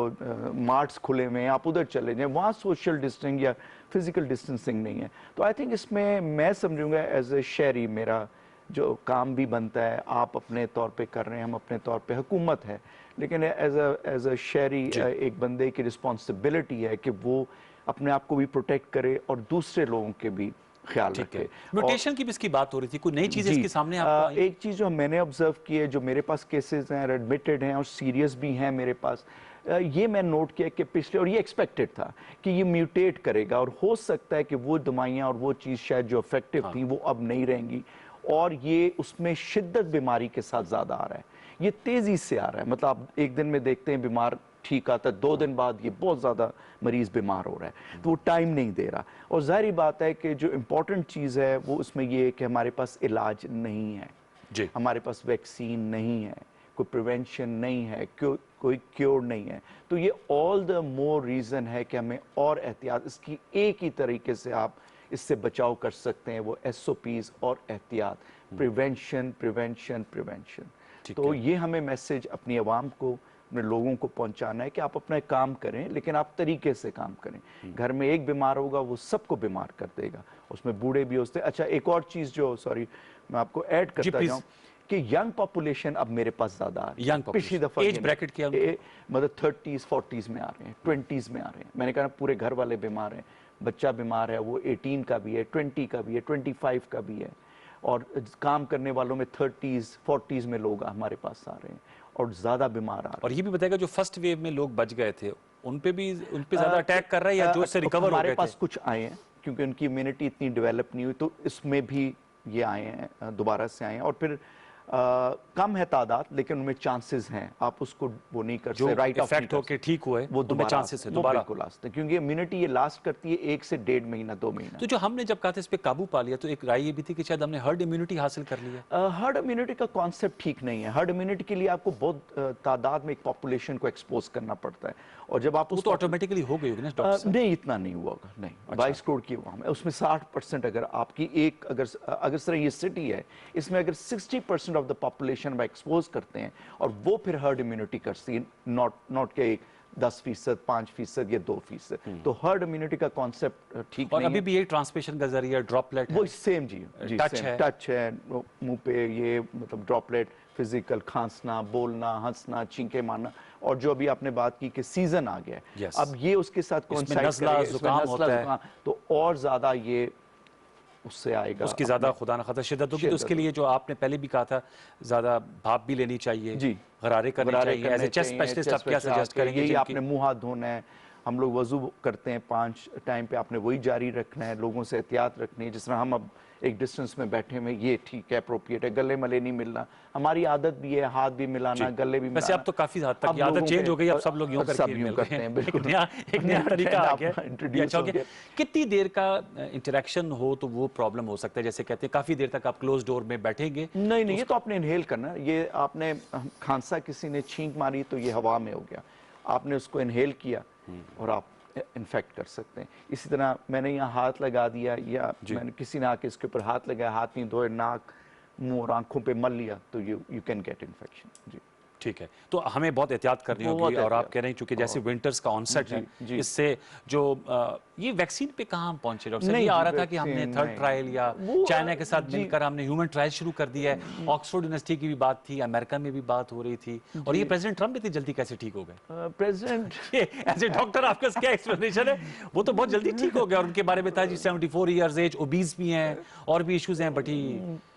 मार्ट्स खुले हुए हैं, आप उधर चले जाएं, वहाँ सोशल डिस्टेंसिंग या फिजिकल डिस्टेंसिंग नहीं है। तो आई थिंक इसमें मैं समझूंगा एज ए शहरी मेरा जो काम भी बनता है, आप अपने तौर पे कर रहे हैं, हम अपने तौर पे, हुकूमत है, लेकिन एज अ शहरी एक बंदे की रिस्पॉन्सिबिलिटी है कि वो अपने आप को भी प्रोटेक्ट करे और दूसरे लोगों के भी ख्याल रखे। म्यूटेशन की भी इसकी बात हो रही थी, कोई नई चीज़ इसके सामने आपको? एक चीज़ जो मैंने ऑब्जर्व की है, जो मेरे पास केसेस हैं, एडमिटेड हैं और सीरियस भी हैं मेरे पास, ये मैं नोट किया कि पिछले, और ये एक्सपेक्टेड था कि ये म्यूटेट करेगा और हो सकता है कि वो दवाइयाँ और वो चीज़ शायद जो इफेक्टिव थी वो अब नहीं रहेंगी और ये उसमें शिद्दत बीमारी के साथ ज़्यादा आ रहा है, ये तेज़ी से आ रहा है। मतलब आप एक दिन में देखते हैं बीमार ठीक आता है, 2 दिन बाद ये बहुत ज़्यादा मरीज़ बीमार हो रहा है, तो वो टाइम नहीं दे रहा। और ज़ाहिर बात है कि जो इम्पोर्टेंट चीज़ है वो उसमें ये है कि हमारे पास इलाज नहीं है जी। हमारे पास वैक्सीन नहीं है, कोई प्रिवेंशन नहीं है, कोई क्योर नहीं है। तो ये ऑल द मोर रीज़न है कि हमें और एहतियात, इसकी एक ही तरीके से आप इससे बचाव कर सकते हैं, वो SOPs और एहतियात, प्रिवेंशन प्रिवेंशन प्रिवेंशन। तो ये हमें मैसेज अपनी आवाम को, अपने लोगों को पहुंचाना है कि आप अपना काम करें, लेकिन आप तरीके से काम करें। घर में एक बीमार होगा वो सबको बीमार कर देगा, उसमें बूढ़े भी होते हैं। अच्छा, एक और चीज़ जो, सॉरी मैं आपको ऐड करता जाऊँ कि यंग पॉपुलेशन अब मेरे पास ज़्यादा आ रही है। पिछली दफ़ा एज ब्रैकेट क्या मतलब 30s 40s में आ रहे हैं, 20s में आ रहे हैं। मैंने कहा पूरे घर वाले बीमार हैं, बच्चा बीमार है, वो 18 का भी है, 20 का भी है, 25 का भी है। और काम करने वालों में 30s 40s में लोग हमारे पास आ रहे हैं और ज़्यादा बीमार आ रहे हैं। और ये भी बताएगा जो फर्स्ट वेव में लोग बच गए थे उन पे ज़्यादा अटैक कर रहा है या जो से रिकवर हो गए थे? हमारे पास कुछ आए हैं क्योंकि उनकी इम्यूनिटी इतनी डेवलप नहीं हुई, तो इसमें भी ये आए हैं, दोबारा से आए हैं। और फिर कम है तादाद, लेकिन उनमें चांसेस हैं, आप उसको वो नहीं कर सकते, राइट ऑफ इफेक्ट होके ठीक हुए वो दोबारा चांसेस है दोबारा बिल्कुल लास्ट है, क्योंकि इम्यूनिटी ये लास्ट करती है 1 से 1.5 महीना 2 महीना। तो जो हमने जब कहा था इस पे काबू पा लिया, तो एक राय ये भी थी कि शायद हमने हर्ड इम्यूनिटी हासिल कर ली है। हर्ड इम्यूनिटी का कॉन्सेप्ट ठीक नहीं है। हर्ड इम्यूनिटी के लिए आपको बहुत तादाद में एक पॉपुलेशन को एक्सपोज करना पड़ता है, और जब आप तो ऑटोमेटिकली हो गई होगी ना डॉक्टर साहब? नहीं, इतना नहीं हुआ होगा, नहीं। 22 करोड़ की आवाम है, उसमें 60% अगर आपकी एक अगर सर ये सिटी है, इसमें अगर 60% ऑफ द पॉपुलेशन में एक्सपोज करते हैं और वो फिर हर्ड इम्यूनिटी करती है, नॉट के 10%, 5% या 2%। तो हर्ड इम्यूनिटी का कॉन्सेप्ट ठीक नहीं है। और अभी भी ये ट्रांसमिशन का जरिया ड्रॉपलेट वो सेम जी टच है, मुंह पे ये मतलब ड्रॉपलेट, फिजिकल, खांसना, बोलना, हंसना, छींके मारना। और जो अभी आपने बात की कि सीजन आ गया है, अब ये उसके साथ जुकाम होता है, तो और ज्यादा ये उससे आएगा, उसकी ज्यादा खुदा न खास्ता शिद्दत होगी। तो उसके लिए जो आपने पहले भी कहा था, ज्यादा भाप भी लेनी चाहिए जी, गरारे करने चाहिए। एज ए चेस्ट स्पेशलिस्ट आप क्या सजेस्ट करेंगे? यही आपने मुंह हाथ धोना है, हम लोग वजू करते हैं 5 टाइम पे, आपने वही जारी रखना है, लोगों से एहतियात रखनी है। जिस तरह हम अब एक डिस्टेंस में बैठे हुए, ये ठीक है, अप्रोप्रिएट है, गले मले नहीं मिलना, हमारी आदत भी है, हाथ भी मिलाना, गले भी मिलाना। वैसे अब तो काफी हद तक आदत चेंज हो गई, अब सब लोग यूं करते हैं, बिल्कुल एक नया तरीका आ गया, इंट्रोड्यूस हो गया। कितनी देर का इंटरेक्शन हो तो वो प्रॉब्लम हो सकता है? जैसे कहते हैं काफी देर तक आप क्लोज डोर में बैठेंगे। नहीं, ये तो आपने इनहेल करना, ये आपने खांसा, किसी ने छींक मारी तो ये हवा में हो गया, आपने उसको इनहेल किया और आप इन्फेक्ट कर सकते हैं। इसी तरह मैंने यहाँ हाथ लगा दिया, या मैंने किसी ने आके इसके ऊपर हाथ लगाया, हाथ नहीं धोए, नाक, मुंह और आंखों पे मल लिया, तो यू कैन गेट इन्फेक्शन। जी ठीक है, तो हमें बहुत एहतियात करनी होगी। और आप कह रहे हैं क्योंकि जैसे विंटर्स का ऑनसेट है, इससे जो ये वैक्सीन पे कहाँ हम पहुंचे डॉक्टर साहब? ये आ रहा था कि हमने 3rd ट्रायल या चाइना के साथ मिलकर हमने ह्यूमन ट्रायल शुरू कर दिया है। ऑक्सफोर्ड यूनिवर्सिटी की भी बात थी, अमेरिका में भी बात हो रही थी, और ये प्रेसिडेंट ट्रम्प इतनी जल्दी कैसे ठीक हो गए? प्रेसिडेंट एज ए डॉक्टर आपका क्या एक्सप्लेनेशन है? वो तो बहुत जल्दी ठीक हो गया, और उनके बारे में था जी 74 ईयर्स एज, ओबीज भी हैं और भी इश्यूज हैं, बट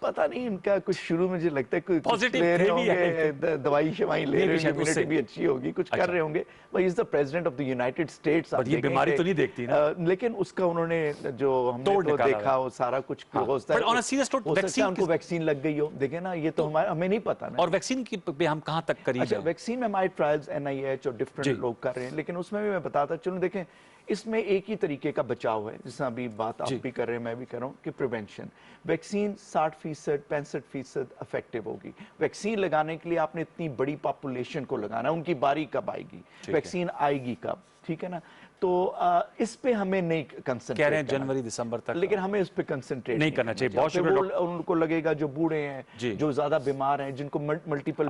पता नहीं इनका कुछ शुरू में मुझे लगता है कोई पॉजिटिव दवाई शवाई ले रहे हैं, इम्यूनिटी भी अच्छी होगी, कुछ कर रहे होंगे। भाई is the president of the United states. ये बीमारी तो नहीं देखती ना, लेकिन उसका उन्होंने जो हमने तो देखा वो सारा कुछ होता है। On a serious note, vaccine उनको वैक्सीन लग गई हो, देखे ना, ये तो हमें नहीं पता ना। और वैक्सीन की पे हम कहां तक करीब हैं? वैक्सीन में हमारे ट्रायल्स NIH और डिफरेंट लोग कर रहे हैं, लेकिन उसमें भी मैं बताता चलूं, देखें इसमें एक ही तरीके का बचाव है, जैसा अभी बात आप भी कर रहे हैं, मैं भी कर रहा हूँ, कि प्रिवेंशन। वैक्सीन 60%, 65% इफेक्टिव होगी। वैक्सीन लगाने के लिए आपने इतनी बड़ी पॉपुलेशन को लगाना है, उनकी बारी कब आएगी, वैक्सीन आएगी कब, ठीक है ना? तो इस पे हमें नहीं कंसंट्रेट, कह रहे हैं जनवरी दिसंबर तक, लेकिन हमें इस पे कंसंट्रेट नहीं करना चाहिए। बहुत शुक्रिया। उनको लगेगा जो बूढ़े हैं, जो ज्यादा बीमार हैं, जिनको मल्टीपल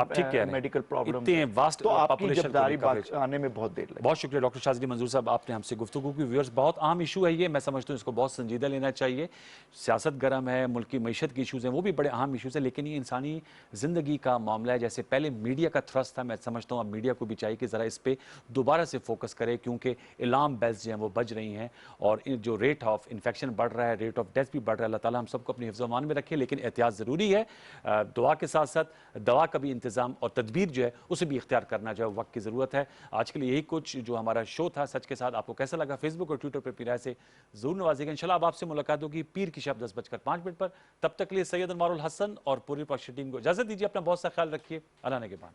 मेडिकल प्रॉब्लम, वास्ट तो आपकी जवाबदारी आने में बहुत देर लगेगी। बहुत शुक्रिया डॉक्टर शाज़ली मंजूर साहब, आपने हमसे गुफ्तगू की। व्यूअर्स, बहुत आम इशू है ये, मैं समझता हूँ इसको बहुत संजीदा लेना चाहिए। सियासत गर्म है, मुल्क की मईशत के इशूज़ हैं, वो भी बड़े अहम इशूज़ हैं, लेकिन ये इंसानी ज़िंदगी का मामला है। जैसे पहले मीडिया का थ्रस्ट था, मैं समझता हूँ अब मीडिया को भी चाहिए कि ज़रा इस पर दोबारा से फोकस करे, क्योंकि ऐलान अलार्म बेल्स जो हैं वो बज रही हैं और जो रेट ऑफ इन्फेक्शन बढ़ रहा है, रेट ऑफ डेथ भी बढ़ रहा है। अल्लाह ताला हम सबको अपनी हिफ्ज़-ओ-अमान में रखे, लेकिन एहतियात ज़रूरी है। दुआ के साथ साथ दवा का भी इंतज़ाम और तदबीर जो है उसे भी इख्तियार करना जो है वक्त की ज़रूरत है। आज के लिए यही कुछ जो हमारा शो था सच के साथ, आपको कैसा लगा फेसबुक और ट्विटर पर अपनी राय से ज़रूर नवाजिएगा। इंशाल्लाह अब आपसे मुलाकात होगी पीर की शब 10:05 पर। तब तक के लिए सैयद अनवारुल हसन और पूरी पक्ष टीम को इजाज़त दीजिए। अपना बहुत सा ख्याल रखिए। अल्लाह ने के बाद।